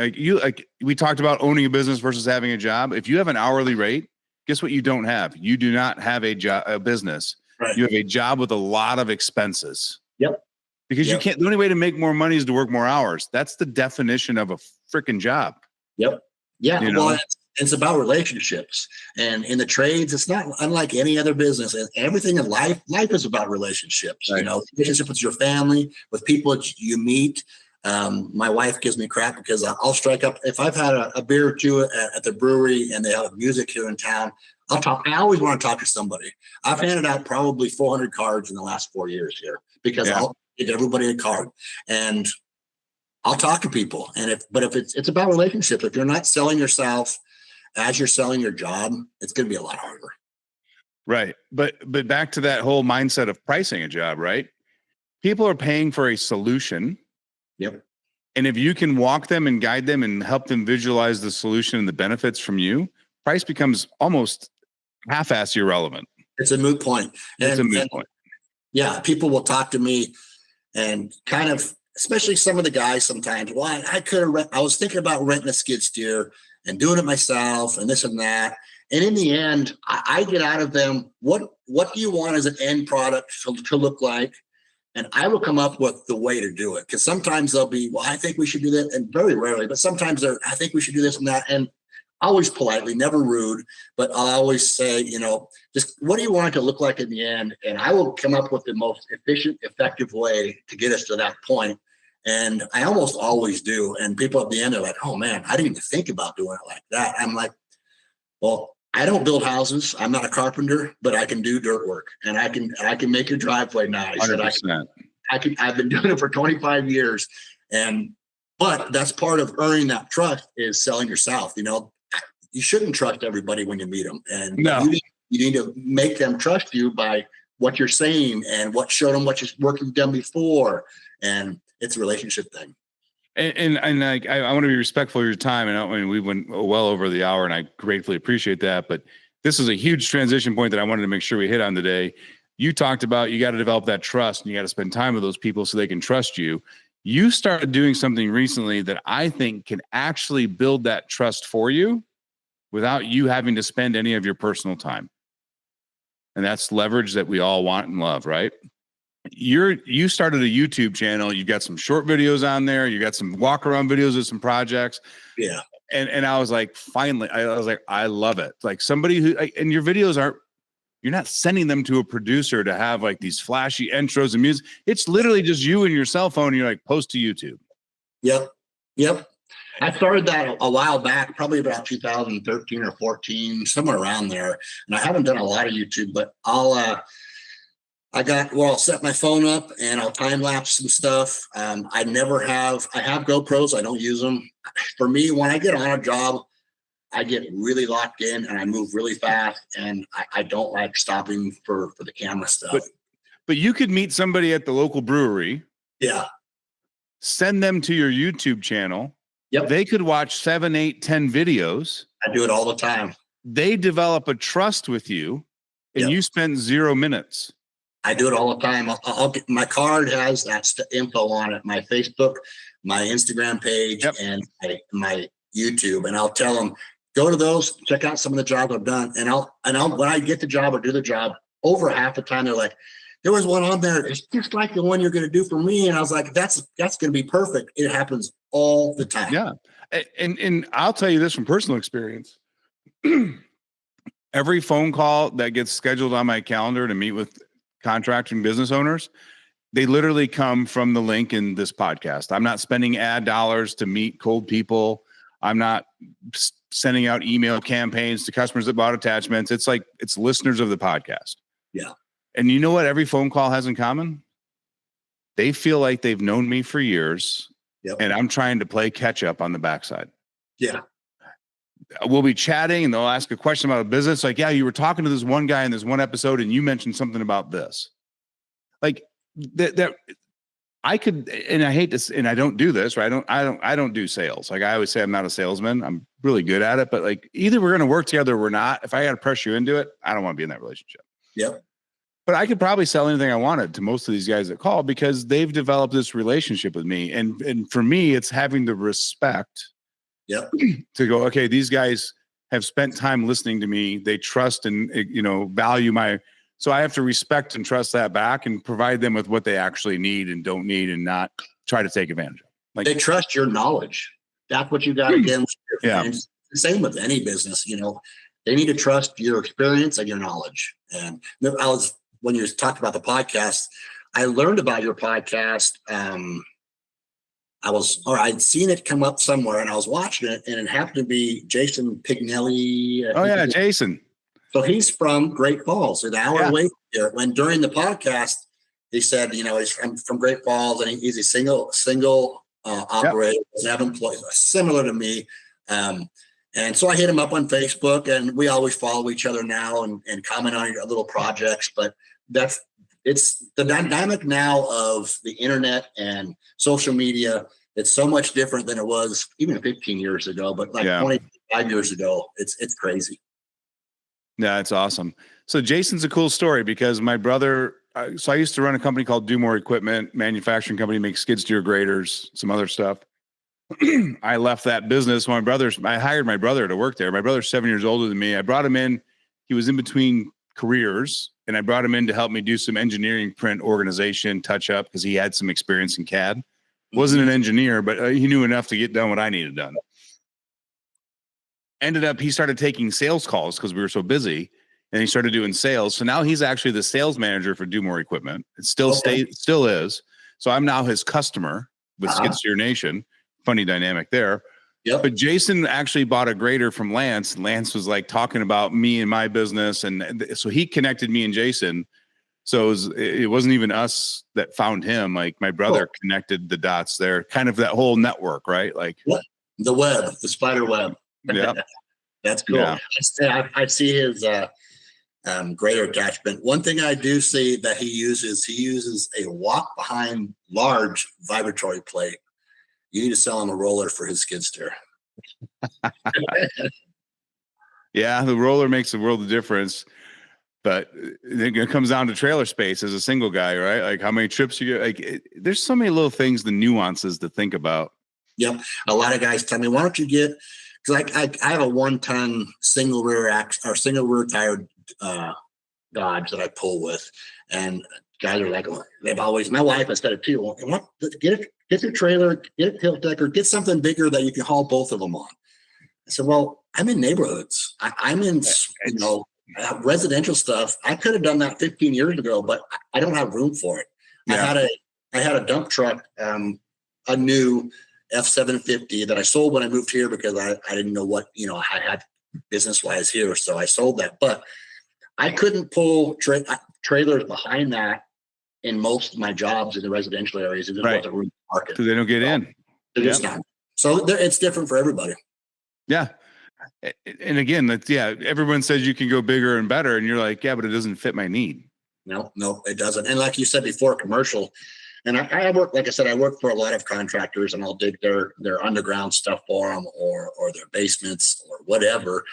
[SPEAKER 1] we talked about owning a business versus having a job. If you have an hourly rate, guess what? You don't have. You do not have a business. Right. You have a job with a lot of expenses.
[SPEAKER 2] Yep.
[SPEAKER 1] Because you can't, the only way to make more money is to work more hours. That's the definition of a freaking job.
[SPEAKER 2] Yep. Yeah. Well, it's about relationships. And in the trades, it's not unlike any other business. And everything in life is about relationships. Right. Relationship with your family, with people that you meet. My wife gives me crap because I'll strike up. If I've had a beer or two at the brewery and they have music here in town, I'll talk. I always want to talk to somebody. I've handed out probably 400 cards in the last 4 years here because I'll give everybody a card and I'll talk to people. And if it's about relationships, if you're not selling yourself as you're selling your job, it's going to be a lot harder.
[SPEAKER 1] Right. But back to that whole mindset of pricing a job, right? People are paying for a solution.
[SPEAKER 2] Yep.
[SPEAKER 1] And if you can walk them and guide them and help them visualize the solution and the benefits from you, price becomes almost half-ass irrelevant.
[SPEAKER 2] It's a moot point.
[SPEAKER 1] It's a moot point.
[SPEAKER 2] Yeah. People will talk to me and kind of especially some of the guys sometimes, well, I was thinking about renting a skid steer and doing it myself and this and that. And in the end, I get out of them, what do you want as an end product to look like? And I will come up with the way to do it. Because sometimes they'll be, well, I think we should do that. And very rarely, but sometimes I think we should do this and that. And always politely, never rude, but I'll always say, just what do you want it to look like in the end? And I will come up with the most efficient, effective way to get us to that point. And I almost always do. And people at the end are like, oh man, I didn't even think about doing it like that. I'm like, well, I don't build houses. I'm not a carpenter, but I can do dirt work, and I can make your driveway nice.
[SPEAKER 1] 100%.
[SPEAKER 2] I've been doing it for 25 years. But that's part of earning that trust is selling yourself. You shouldn't trust everybody when you meet them. And
[SPEAKER 1] no.
[SPEAKER 2] you need to make them trust you by what you're saying and show them what work you've done before. And it's a relationship thing.
[SPEAKER 1] And I want to be respectful of your time. And we went well over the hour, and I gratefully appreciate that. But this is a huge transition point that I wanted to make sure we hit on today. You talked about you got to develop that trust, and you got to spend time with those people so they can trust you. You started doing something recently that I think can actually build that trust for you without you having to spend any of your personal time. And that's leverage that we all want and love, right? You started a YouTube channel. You got some short videos on there. You got some walk around videos of some projects.
[SPEAKER 2] Yeah.
[SPEAKER 1] And I was like, finally, I was like, I love it. Like somebody who, and your videos you're not sending them to a producer to have like these flashy intros and music. It's literally just you and your cell phone. And you're like, post to YouTube.
[SPEAKER 2] Yep. I started that a while back, probably about 2013 or 14, somewhere around there. And I haven't done a lot of YouTube, but I'll set my phone up and I'll time lapse some stuff. I have GoPros. I don't use them. For me, when I get on a job, I get really locked in and I move really fast, and I don't like stopping for the camera stuff.
[SPEAKER 1] But you could meet somebody at the local brewery.
[SPEAKER 2] Yeah.
[SPEAKER 1] Send them to your YouTube channel.
[SPEAKER 2] Yep.
[SPEAKER 1] They could watch 7, 8, 10 videos.
[SPEAKER 2] I do it all the time.
[SPEAKER 1] They develop a trust with you, and you spend 0 minutes.
[SPEAKER 2] I do it all the time. My card has that info on it, my Facebook, my Instagram page, and my YouTube. And I'll tell them, go to those, check out some of the jobs I've done. And I'll when I get the job or do the job, over half the time they're like, there was one on there. It's just like the one you're going to do for me. And I was like, that's going to be perfect. It happens all the time.
[SPEAKER 1] Yeah. And I'll tell you this from personal experience. Every phone call that gets scheduled on my calendar to meet with contracting business owners, they literally come from the link in this podcast. I'm not spending ad dollars to meet cold people. I'm not sending out email campaigns to customers that bought attachments. It's listeners of the podcast.
[SPEAKER 2] Yeah.
[SPEAKER 1] And you know what every phone call has in common? They feel like they've known me for years, and I'm trying to play catch up on the backside.
[SPEAKER 2] Yeah.
[SPEAKER 1] We'll be chatting, and they'll ask a question about a business. Like, yeah, you were talking to this one guy in this one episode, and you mentioned something about this. Like that I could, and I hate this, and I don't do this, right? I don't do sales. Like I always say, I'm not a salesman. I'm really good at it, but like either we're going to work together or we're not. If I got to pressure you into it, I don't want to be in that relationship.
[SPEAKER 2] Yep.
[SPEAKER 1] But I could probably sell anything I wanted to most of these guys that call because they've developed this relationship with me. And for me, it's having the respect to go, okay, these guys have spent time listening to me. They trust and, value so I have to respect and trust that back and provide them with what they actually need and don't need and not try to take advantage of. Like
[SPEAKER 2] they trust your knowledge. That's what you got to get with your friends. Same with any business, they need to trust your experience and your knowledge. And when you talked about the podcast, I learned about your podcast. I'd seen it come up somewhere and I was watching it, and it happened to be Jason Pignelli.
[SPEAKER 1] Oh yeah, Jason.
[SPEAKER 2] So he's from Great Falls, an hour away here. When during the podcast, he said, he's from Great Falls and he's a single operator, doesn't have employees, similar to me. And so I hit him up on Facebook, and we always follow each other now and comment on your little projects. But it's the dynamic now of the internet and social media. It's so much different than it was even 15 years ago, but 25 years ago, it's crazy.
[SPEAKER 1] Yeah, it's awesome. So Jason's a cool story because my brother so I used to run a company called Do More Equipment, manufacturing company, makes skid steer graders, some other stuff. I left that business. I hired my brother to work there. My brother's 7 years older than me. I brought him in. He was in between careers, and I brought him in to help me do some engineering, print, organization, touch up, because he had some experience in CAD. Wasn't an engineer, but he knew enough to get done what I needed done. Ended up, he started taking sales calls because we were so busy, and he started doing sales. So now he's actually the sales manager for Do More Equipment. It still still is. So I'm now his customer with Skid Steer Nation. Funny dynamic there.
[SPEAKER 2] Yep.
[SPEAKER 1] But Jason actually bought a grader from Lance. Lance was like talking about me and my business, and so he connected me and Jason. So it wasn't even us that found him. Like my brother connected the dots there, kind of that whole network, right? Like
[SPEAKER 2] the web, the spider web.
[SPEAKER 1] Yeah.
[SPEAKER 2] That's cool. Yeah. I see his grader attachment. One thing I do see that he uses a walk behind large vibratory plate. You need to sell him a roller for his skid steer.
[SPEAKER 1] Yeah, the roller makes a world of difference. But it comes down to trailer space as a single guy, right? Like how many trips you get. Like there's so many little things, the nuances to think about.
[SPEAKER 2] Yep. A lot of guys tell me, why don't you get, because I have a 1-ton single rear tire Dodge that I pull with. And guys are like, my wife has said it too. Well, get your trailer, get a tilt deck, or get something bigger that you can haul both of them on. I said, well, I'm in neighborhoods. I'm in, residential stuff. I could have done that 15 years ago, but I don't have room for it. Yeah. I had a dump truck, a new F750 that I sold when I moved here because I didn't know what, I had business wise here. So I sold that, but I couldn't pull trailers behind that in most of my jobs in the residential areas. It just wasn't room market.
[SPEAKER 1] Because they don't get in.
[SPEAKER 2] They're just not. So it's different for everybody.
[SPEAKER 1] Yeah. And again, everyone says you can go bigger and better. And you're like, yeah, but it doesn't fit my need.
[SPEAKER 2] No, it doesn't. And like you said before, commercial. And I work, like I said, I work for a lot of contractors, and I'll dig their underground stuff for them or their basements or whatever.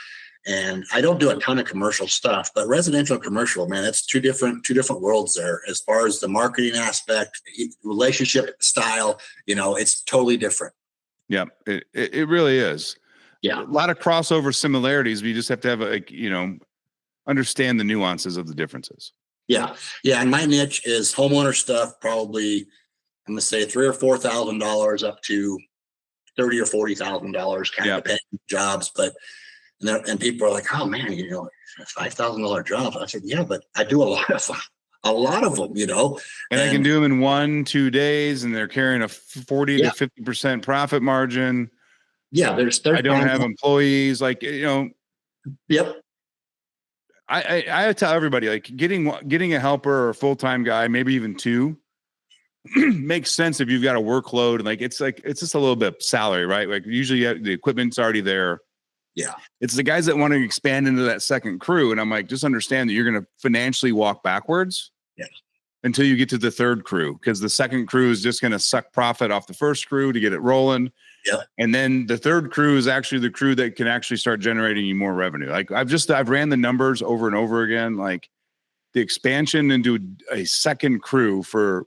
[SPEAKER 2] And I don't do a ton of commercial stuff, but residential and commercial, man, that's two different worlds there. As far as the marketing aspect, relationship style, it's totally different.
[SPEAKER 1] Yeah, it really is.
[SPEAKER 2] Yeah.
[SPEAKER 1] A lot of crossover similarities, but you just have to have understand the nuances of the differences.
[SPEAKER 2] Yeah. Yeah. And my niche is homeowner stuff, probably, I'm going to say $3,000 or $4,000 up to $30,000 or $40,000 kind of depending on jobs. But, and people are like, oh man, $5,000 jobs. I said, yeah, but I do a lot of them,
[SPEAKER 1] And I can do them in 1-2 days, and they're carrying a 40 to 50% profit margin.
[SPEAKER 2] Yeah.
[SPEAKER 1] I don't have employees,
[SPEAKER 2] Yep.
[SPEAKER 1] I tell everybody, like getting a helper or a full-time guy, maybe even two, makes sense if you've got a workload, and it's just a little bit of salary, right? Like usually the equipment's already there.
[SPEAKER 2] Yeah.
[SPEAKER 1] It's the guys that want to expand into that second crew. And I'm like, just understand that you're going to financially walk backwards until you get to the third crew, because the second crew is just going to suck profit off the first crew to get it rolling.
[SPEAKER 2] Yeah.
[SPEAKER 1] And then the third crew is actually the crew that can actually start generating you more revenue. Like I've ran the numbers over and over again. Like the expansion into a second crew for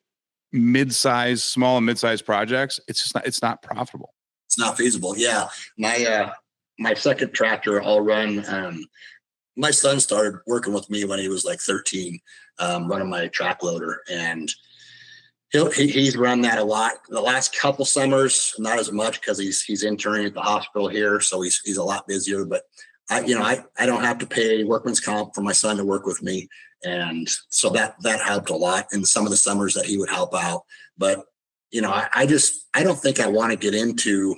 [SPEAKER 1] small and mid-sized projects, it's not profitable.
[SPEAKER 2] It's not feasible. Yeah. My second tractor I'll run. My son started working with me when he was like 13, running my track loader, and he's run that a lot. The last couple summers, not as much because he's interning at the hospital here, so he's a lot busier. But I don't have to pay workman's comp for my son to work with me, and so that helped a lot in some of the summers that he would help out. But I don't think I want to get into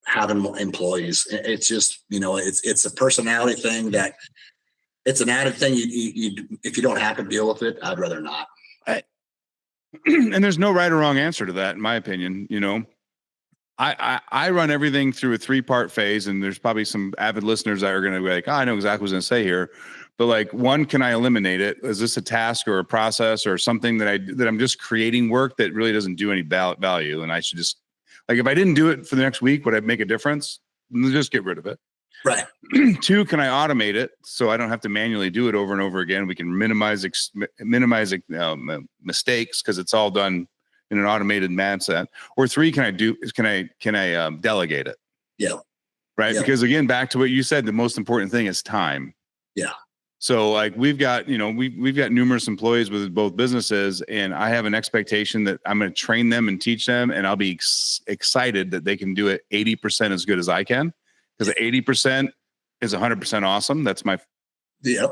[SPEAKER 2] having employees. It's just it's a personality thing that it's an added thing. You if you don't have to deal with it, I'd rather not.
[SPEAKER 1] And there's no right or wrong answer to that, in my opinion. I run everything through a 3-part phase, and there's probably some avid listeners that are going to be like, I know exactly what I was going to say here. But one, can I eliminate it? Is this a task or a process or something that I'm just creating work that really doesn't do any value? And I should just, if I didn't do it for the next week, would I make a difference? Just get rid of it.
[SPEAKER 2] Right.
[SPEAKER 1] 2, can I automate it so I don't have to manually do it over and over again? We can minimize mistakes because it's all done in an automated mindset. Or 3, can I delegate it?
[SPEAKER 2] Yeah.
[SPEAKER 1] Right.
[SPEAKER 2] Yeah.
[SPEAKER 1] Because again, back to what you said, the most important thing is time.
[SPEAKER 2] Yeah.
[SPEAKER 1] So like we've got numerous employees with both businesses, and I have an expectation that I'm going to train them and teach them, and I'll be excited that they can do it 80% as good as I can, because 80% is 100% awesome. That's my, think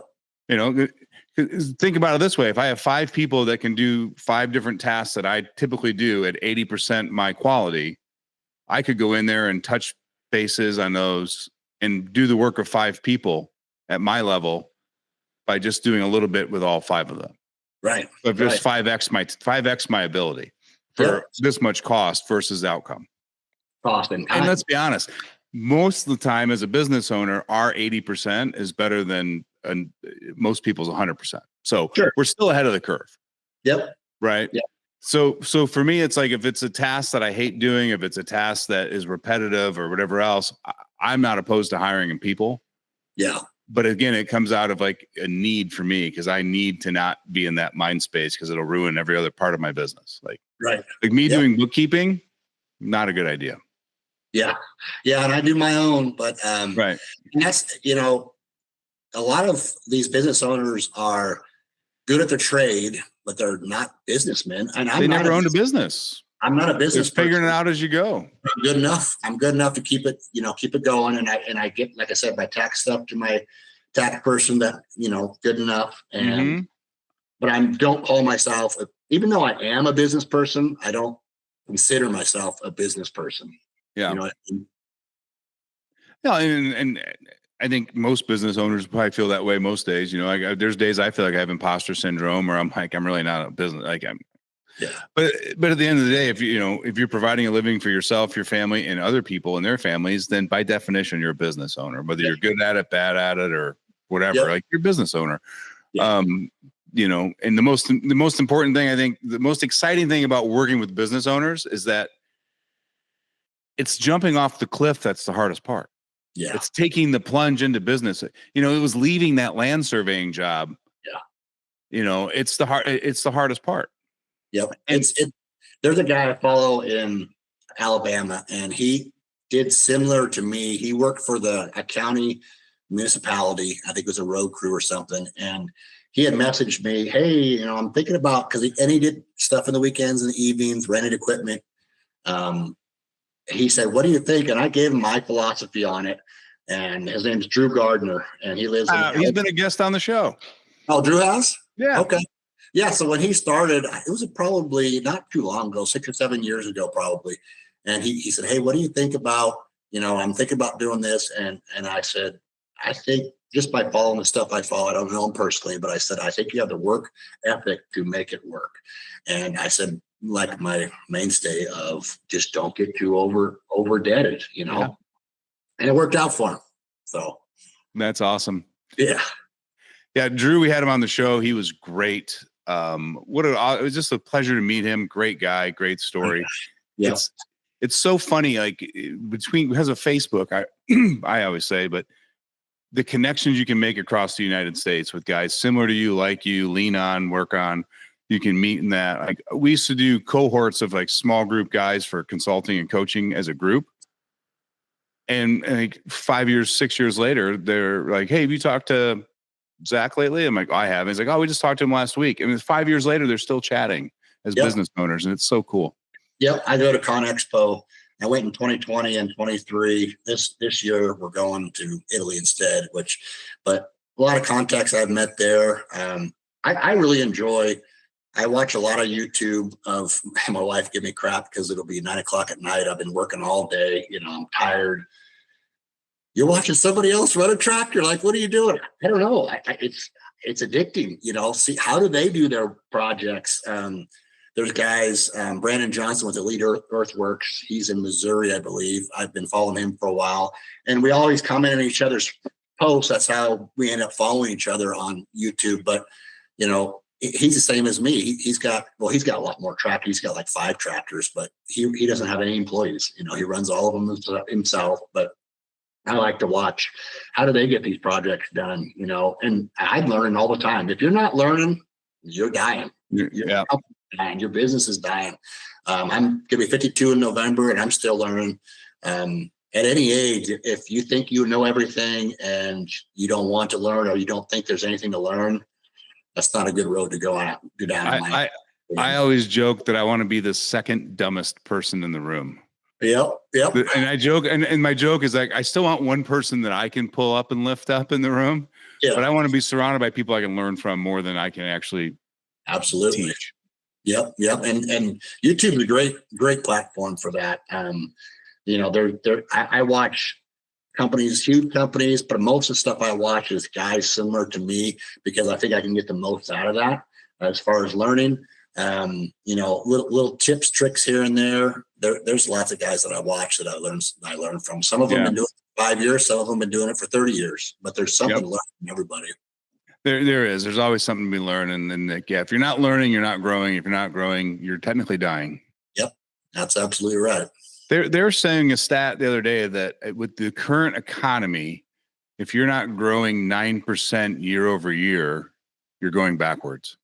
[SPEAKER 1] about it this way. If I have 5 people that can do 5 different tasks that I typically do at 80% my quality, I could go in there and touch bases on those and do the work of 5 people at my level by just doing a little bit with all 5 of them.
[SPEAKER 2] Right.
[SPEAKER 1] But just 5x my ability for this much cost versus outcome.
[SPEAKER 2] Awesome.
[SPEAKER 1] And let's be honest, most of the time as a business owner, our 80% is better than most people's 100%. So we're still ahead of the curve.
[SPEAKER 2] Yep.
[SPEAKER 1] Right.
[SPEAKER 2] Yep.
[SPEAKER 1] So for me, it's like, if it's a task that I hate doing, if it's a task that is repetitive or whatever else, I'm not opposed to hiring people. Yeah. But again, it comes out of like a need for me, because I need to not be in that mind space, because it'll ruin every other part of my business. Like me doing bookkeeping, not a good idea.
[SPEAKER 2] Yeah. Yeah. And I do my own, but and that's, a lot of these business owners are good at their trade, but they're not businessmen. And
[SPEAKER 1] they never owned a business.
[SPEAKER 2] I'm not a business person.
[SPEAKER 1] Figuring it out as you go.
[SPEAKER 2] I'm good enough. I'm good enough to keep it going. And I get, like I said, my tax stuff to my tax person that, good enough. And, but I don't call myself, even though I am a business person, I don't consider myself a business person.
[SPEAKER 1] Yeah.
[SPEAKER 2] You know what I mean?
[SPEAKER 1] Yeah. And I think most business owners probably feel that way most days. There's days I feel like I have imposter syndrome, or I'm like, I'm really not a business. But at the end of the day, if you're providing a living for yourself, your family, and other people and their families, then by definition, you're a business owner, whether you're good at it, bad at it, or whatever, like you're a business owner. And the most important thing, I think the most exciting thing about working with business owners is that it's jumping off the cliff. That's the hardest part. Yeah. It's taking the plunge into business. It was leaving that land surveying job. Yeah. It's the hardest part. Yep.
[SPEAKER 2] There's a guy I follow in Alabama, and he did similar to me. He worked for a county municipality. I think it was a road crew or something. And he had messaged me, hey, I'm thinking about, he did stuff in the weekends and the evenings, rented equipment. He said, what do you think? And I gave him my philosophy on it. And his name's Drew Gardner, and he lives
[SPEAKER 1] he's been a guest on the show.
[SPEAKER 2] Oh, Drew has?
[SPEAKER 1] Yeah.
[SPEAKER 2] Okay. Yeah. So when he started, it was probably not too long ago, 6 or 7 years ago, probably. And he said, hey, what do you think about, I'm thinking about doing this. And I said, I think just by following the stuff I follow, I don't know him personally, but I said, I think you have the work ethic to make it work. And I said, like my mainstay of just don't get too over-debted, and it worked out for him. So
[SPEAKER 1] that's awesome.
[SPEAKER 2] Yeah.
[SPEAKER 1] Yeah. Drew, we had him on the show. He was great. It was just a pleasure to meet him. Great guy, great story. Yeah. It's so funny. Like because of Facebook, I always say, but the connections you can make across the United States with guys similar to you, like you, lean on, work on, you can meet in that. Like we used to do cohorts of like small group guys for consulting and coaching as a group. And like 5 years, 6 years later, they're like, hey, have you talked to Zach lately? I'm like, I have. He's like, oh, we just talked to him last week. I mean, 5 years later, they're still chatting as business owners. And it's so cool.
[SPEAKER 2] Yep. I go to Con Expo. I went in 2020 and 23. This year we're going to Italy instead, but a lot of contacts I've met there. I really enjoy, I watch a lot of YouTube of my wife give me crap because it'll be 9 o'clock at night. I've been working all day. I'm tired. You're watching somebody else run a tractor. Like, what are you doing? I don't know. It's addicting, see, how do they do their projects? There's guys, Brandon Johnson with Elite Earthworks. He's in Missouri, I believe. I've been following him for a while, and we always comment on each other's posts. That's how we end up following each other on YouTube. But, he's the same as me. He's got a lot more tractors. He's got like 5 tractors, but he doesn't have any employees. He runs all of them himself. But I like to watch how do they get these projects done, and I'm learning all the time. If you're not learning, you're dying.
[SPEAKER 1] Yeah.
[SPEAKER 2] Dying. Your business is dying. I'm going to be 52 in November and I'm still learning. At any age, if you think you know everything and you don't want to learn, or you don't think there's anything to learn, that's not a good road to go down.
[SPEAKER 1] I always joke that I want to be the second dumbest person in the room.
[SPEAKER 2] Yep.
[SPEAKER 1] And I joke, and my joke is like, I still want one person that I can pull up and lift up in the room, but I want to be surrounded by people I can learn from more than I can actually
[SPEAKER 2] absolutely
[SPEAKER 1] teach.
[SPEAKER 2] Yep. And YouTube is a great platform for that. I watch companies, huge companies, but most of the stuff I watch is guys similar to me because I think I can get the most out of that as far as learning. Little tips, tricks here and there. There's lots of guys that I watch that I learn from. Some of them been doing it for 5 years, some of them been doing it for 30 years, but there's something to learn from everybody.
[SPEAKER 1] There is. There's always something to be learned. And if you're not learning, you're not growing. If you're not growing, you're technically dying.
[SPEAKER 2] Yep. That's absolutely right.
[SPEAKER 1] They're saying a stat the other day that with the current economy, if you're not growing 9% year over year, you're going backwards.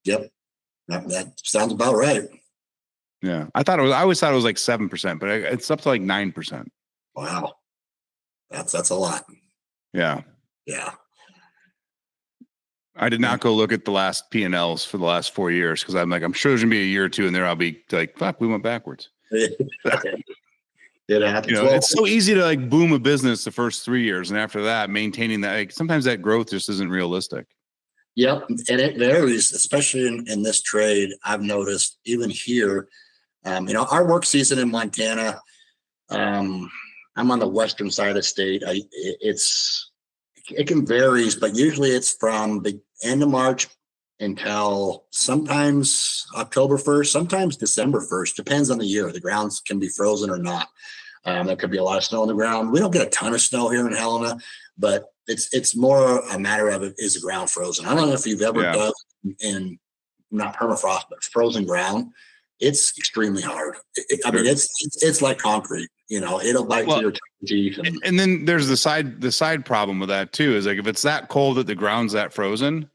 [SPEAKER 2] Yep. That sounds about right.
[SPEAKER 1] Yeah. I always thought it was like 7%, but it's up to like 9%.
[SPEAKER 2] Wow. That's a lot.
[SPEAKER 1] Yeah.
[SPEAKER 2] Yeah.
[SPEAKER 1] I did not go look at the last P&Ls for the last 4 years because I'm sure there's gonna be a year or two in there I'll be like, fuck, we went backwards.
[SPEAKER 2] It happens.
[SPEAKER 1] It's so easy to like boom a business the first 3 years, and after that, maintaining that, like, sometimes that growth just isn't realistic.
[SPEAKER 2] Yep, and it varies, especially in this trade. I've noticed even here, our work season in Montana. I'm on the western side of the state. It can varies, but usually it's from the end of March until sometimes October 1st, sometimes December 1st, depends on the year. The grounds can be frozen or not. There could be a lot of snow on the ground. We don't get a ton of snow here in Helena, but it's more a matter of, is the ground frozen? I don't know if you've ever done in not permafrost, but frozen ground. It's extremely hard. It's like concrete. It'll bite through your teeth.
[SPEAKER 1] And then there's the side problem with that too, is like if it's that cold that the ground's that frozen,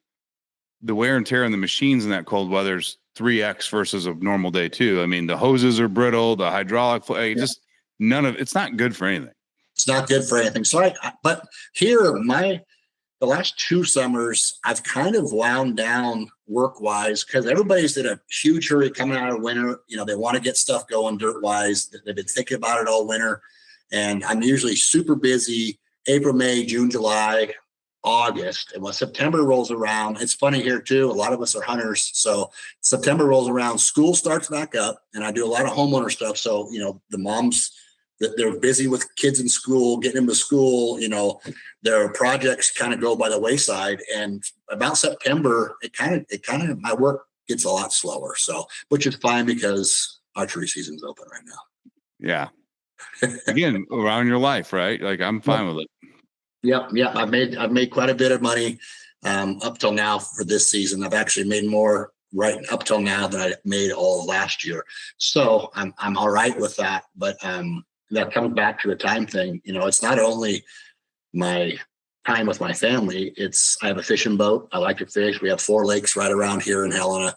[SPEAKER 1] the wear and tear on the machines in that cold weather's 3x versus a normal day too. I mean, the hoses are brittle, the hydraulic, just none of it's not good for anything.
[SPEAKER 2] It's not good for anything. So but here, the last 2 summers, I've kind of wound down work-wise because everybody's in a huge hurry coming out of winter. They want to get stuff going dirt-wise. They've been thinking about it all winter. And I'm usually super busy April, May, June, July, August. And when September rolls around, it's funny here too. A lot of us are hunters. So September rolls around, school starts back up, and I do a lot of homeowner stuff. So, the moms, they're busy with kids in school, getting them to school, their projects kind of go by the wayside. And about September, it kind of, my work gets a lot slower. So, which is fine because archery season's open right now.
[SPEAKER 1] Yeah. Again, around your life, right? Like I'm fine with it.
[SPEAKER 2] Yep. I've made quite a bit of money up till now for this season. I've actually made more right up till now than I made all of last year. So I'm all right with that. But that comes back to the time thing. It's not only my time with my family. I have a fishing boat. I like to fish. We have 4 lakes right around here in Helena.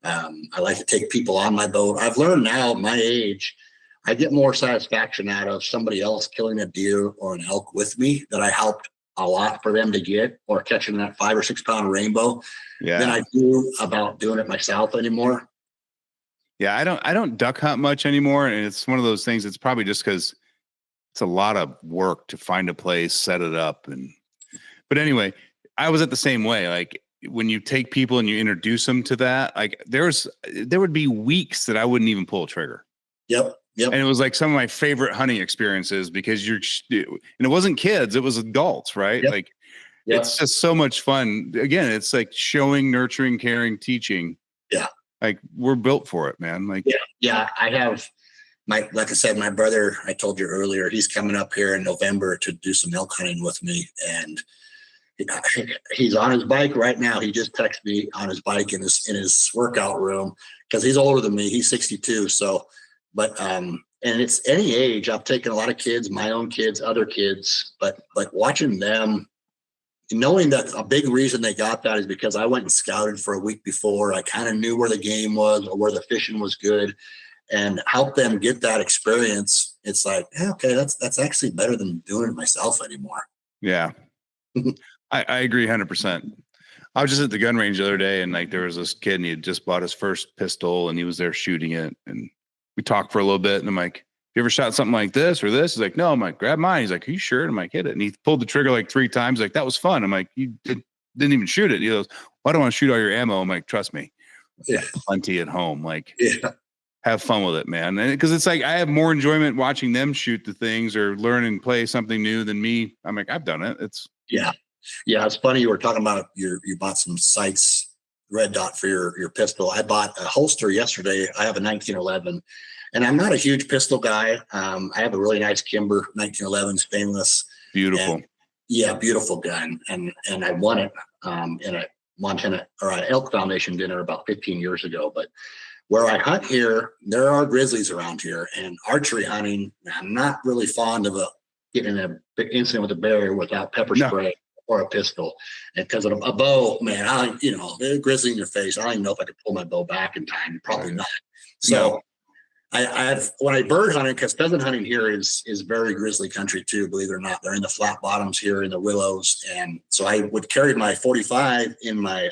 [SPEAKER 2] I like to take people on my boat. I've learned now at my age, I get more satisfaction out of somebody else killing a deer or an elk with me that I helped a lot for them to get, or catching that 5 or 6 pound rainbow than I do about doing it myself anymore.
[SPEAKER 1] Yeah, I don't duck hunt much anymore, and it's one of those things. It's probably just because it's a lot of work to find a place, set it up, but anyway, I was at the same way. Like when you take people and you introduce them to that, like there would be weeks that I wouldn't even pull a trigger.
[SPEAKER 2] Yep.
[SPEAKER 1] And it was like some of my favorite hunting experiences because and it wasn't kids, it was adults, right?
[SPEAKER 2] Yep.
[SPEAKER 1] Like it's just so much fun. Again, it's like showing, nurturing, caring, teaching.
[SPEAKER 2] Yeah.
[SPEAKER 1] Like we're built for it, man. Like,
[SPEAKER 2] yeah. I have like I said, my brother, I told you earlier, he's coming up here in November to do some elk hunting with me. And he's on his bike right now. He just texted me on his bike in his workout room because he's older than me. He's 62. So, but and it's any age. I've taken a lot of kids, my own kids, other kids, but watching them, knowing that a big reason they got that is because I went and scouted for a week before. I kind of knew where the game was or where the fishing was good, and help them get that experience. It's like, okay, that's actually better than doing it myself anymore.
[SPEAKER 1] Yeah. I agree 100%. I was just at the gun range the other day, and like there was this kid and he had just bought his first pistol and he was there shooting it. And we talked for a little bit, and I'm like, you ever shot something like this or this? He's like, no. I'm like, grab mine. He's like, are you sure? And I'm like, hit it. And he pulled the trigger like 3 times. Like, that was fun. I'm like, didn't even shoot it. He goes, well, I don't want to shoot all your ammo. I'm like, trust me.
[SPEAKER 2] Yeah.
[SPEAKER 1] Plenty at home. Like,
[SPEAKER 2] yeah.
[SPEAKER 1] Have fun with it, man. And because it's like I have more enjoyment watching them shoot the things or learn and play something new than me. I'm like, I've done it. It's
[SPEAKER 2] yeah. It's funny you were talking about you bought some sights, red dot for your pistol. I bought a holster yesterday. I have a 1911, and I'm not a huge pistol guy. I have a really nice Kimber 1911 stainless.
[SPEAKER 1] Beautiful.
[SPEAKER 2] And, yeah, beautiful gun, and I won it in a Montana or an elk foundation dinner about 15 years ago. But where I hunt here, there are grizzlies around here, and archery hunting, I'm not really fond of getting in an incident with a bear without pepper spray or a pistol. And because of a bow, man, they're grizzly in your face. I don't even know if I could pull my bow back in time. Probably not. So when I bird hunting, because pheasant hunting here is very grizzly country too, believe it or not. They're in the flat bottoms here in the willows. And so I would carry my 45 in my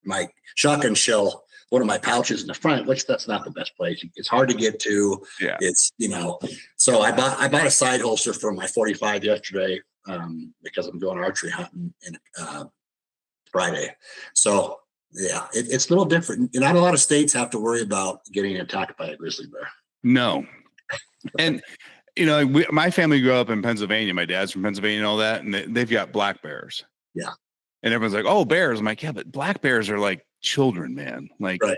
[SPEAKER 2] my shotgun shell, one of my pouches in the front, which that's not the best place. It's hard to get to.
[SPEAKER 1] Yeah.
[SPEAKER 2] It's, so I bought a side holster for my 45 yesterday because I'm going archery hunting in Friday. So yeah, it's a little different. Not a lot of states have to worry about getting attacked by a grizzly bear.
[SPEAKER 1] No. And, my family grew up in Pennsylvania. My dad's from Pennsylvania and all that. And they've got black bears.
[SPEAKER 2] Yeah.
[SPEAKER 1] And everyone's like, oh, bears. I'm like, yeah, but black bears are like children, man. Like,
[SPEAKER 2] right.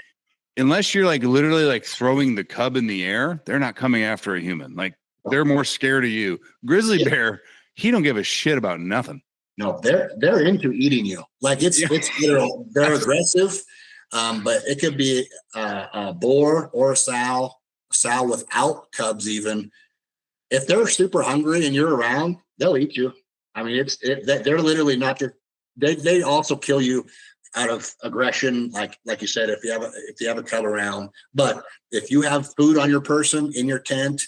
[SPEAKER 1] Unless you're like literally like throwing the cub in the air, they're not coming after a human. Like, they're more scared of you. Grizzly bear, he don't give a shit about nothing.
[SPEAKER 2] No, they're into eating you. Like they're aggressive, but it could be a boar or a sow without cubs. Even if they're super hungry and you're around, they'll eat you. I mean, they're literally not just. They also kill you out of aggression, like you said, if you have a cub around. But if you have food on your person in your tent,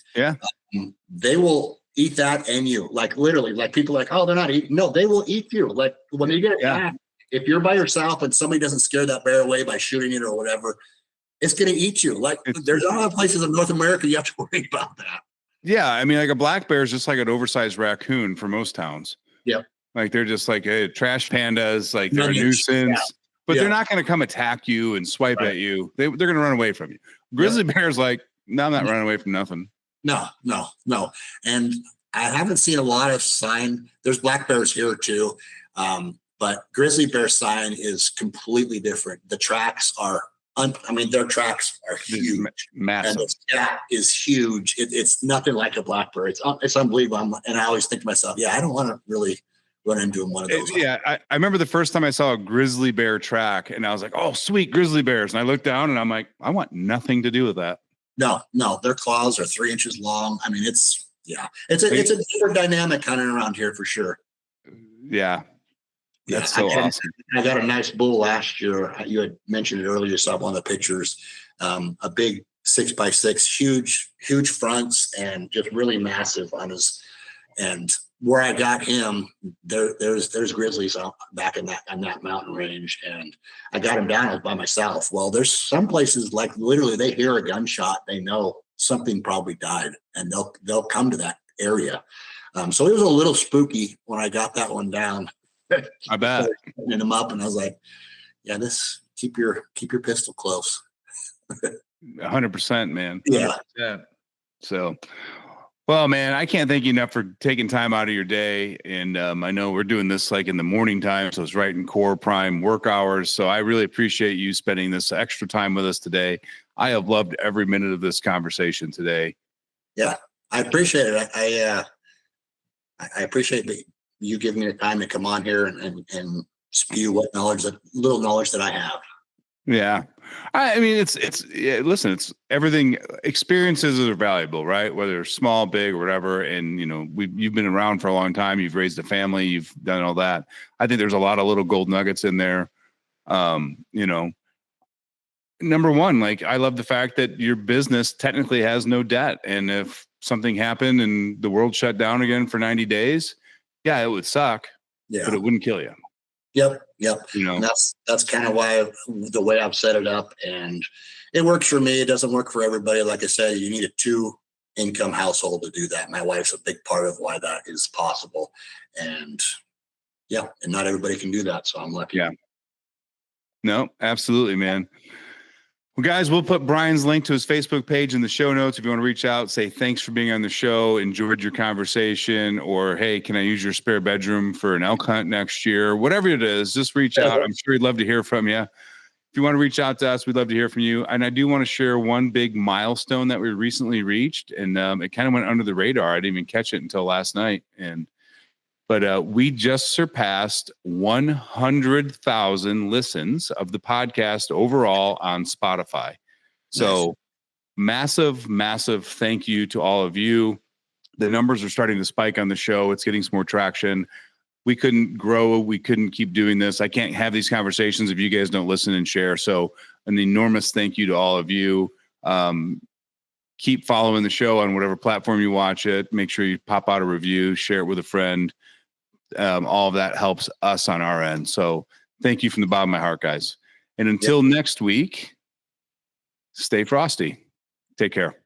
[SPEAKER 2] they will eat that and you. Like literally, like people are like, oh, they're not eating. No, they will eat you. Like when you get attacked, if you're by yourself and somebody doesn't scare that bear away by shooting it or whatever, it's going to eat you. Like there's a lot of places in North America you have to worry about that.
[SPEAKER 1] Yeah, I mean, like a black bear is just like an oversized raccoon for most towns.
[SPEAKER 2] Yep.
[SPEAKER 1] Like they're just like trash pandas, like they're a nuisance, but they're not going to come attack you and swipe at you. They're going to run away from you. Grizzly bear's like, no, I'm not running away from nothing.
[SPEAKER 2] No. And I haven't seen a lot of sign. There's black bears here too. But grizzly bear sign is completely different. The tracks are, their tracks are huge.
[SPEAKER 1] Massive.
[SPEAKER 2] And the scat is huge. It's nothing like a black bear. It's unbelievable. And I always think to myself, I don't want to really run into one of those.
[SPEAKER 1] I remember the first time I saw a grizzly bear track and I was like, oh, sweet grizzly bears. And I looked down and I'm like, I want nothing to do with that.
[SPEAKER 2] No, their claws are 3 inches long. I mean, it's a different dynamic hunting around here for sure.
[SPEAKER 1] Yeah. That's so awesome.
[SPEAKER 2] I got a nice bull last year. You had mentioned it earlier. You saw one of the pictures. A big 6x6, huge fronts, and just really massive on his. And where I got him, there's grizzlies back on that mountain range, and I got him down. I was by myself. Well, there's some places like literally they hear a gunshot, they know something probably died, and they'll come to that area. So it was a little spooky when I got that one down.
[SPEAKER 1] I bet.
[SPEAKER 2] Putting him up, and I was like, this keep your pistol close.
[SPEAKER 1] 100%, man.
[SPEAKER 2] 100%.
[SPEAKER 1] Yeah. So. Well, man, I can't thank you enough for taking time out of your day. And I know we're doing this like in the morning time, so it's right in core prime work hours. So I really appreciate you spending this extra time with us today. I have loved every minute of this conversation today. Yeah,
[SPEAKER 2] I appreciate it. I appreciate you giving me the time to come on here and spew little knowledge that I have.
[SPEAKER 1] Yeah. I mean, listen, it's everything. Experiences are valuable, right? Whether they're small, big, or whatever. And, you've been around for a long time. You've raised a family. You've done all that. I think there's a lot of little gold nuggets in there. Number one, like, I love the fact that your business technically has no debt. And if something happened and the world shut down again for 90 days, yeah, it would suck, but it wouldn't kill you.
[SPEAKER 2] Yep. And that's kind of why the way I've set it up, and it works for me. It doesn't work for everybody. Like I said, you need a 2-income household to do that. My wife's a big part of why that is possible. And not everybody can do that. So I'm lucky.
[SPEAKER 1] Yeah. No, absolutely, man. Well, guys, we'll put Brian's link to his Facebook page in the show notes. If you want to reach out, say thanks for being on the show, enjoyed your conversation, or hey, can I use your spare bedroom for an elk hunt next year? Whatever it is, just reach out. I'm sure he'd love to hear from you. If you want to reach out to us, we'd love to hear from you. And I do want to share one big milestone that we recently reached, and it kind of went under the radar. I didn't even catch it until last night. But we just surpassed 100,000 listens of the podcast overall on Spotify. So massive, massive thank you to all of you. The numbers are starting to spike on the show. It's getting some more traction. We couldn't grow. We couldn't keep doing this. I can't have these conversations if you guys don't listen and share. So an enormous thank you to all of you. Keep following the show on whatever platform you watch it. Make sure you pop out a review, share it with a friend. All of that helps us on our end. So thank you from the bottom of my heart, guys. And until next week, stay frosty. Take care.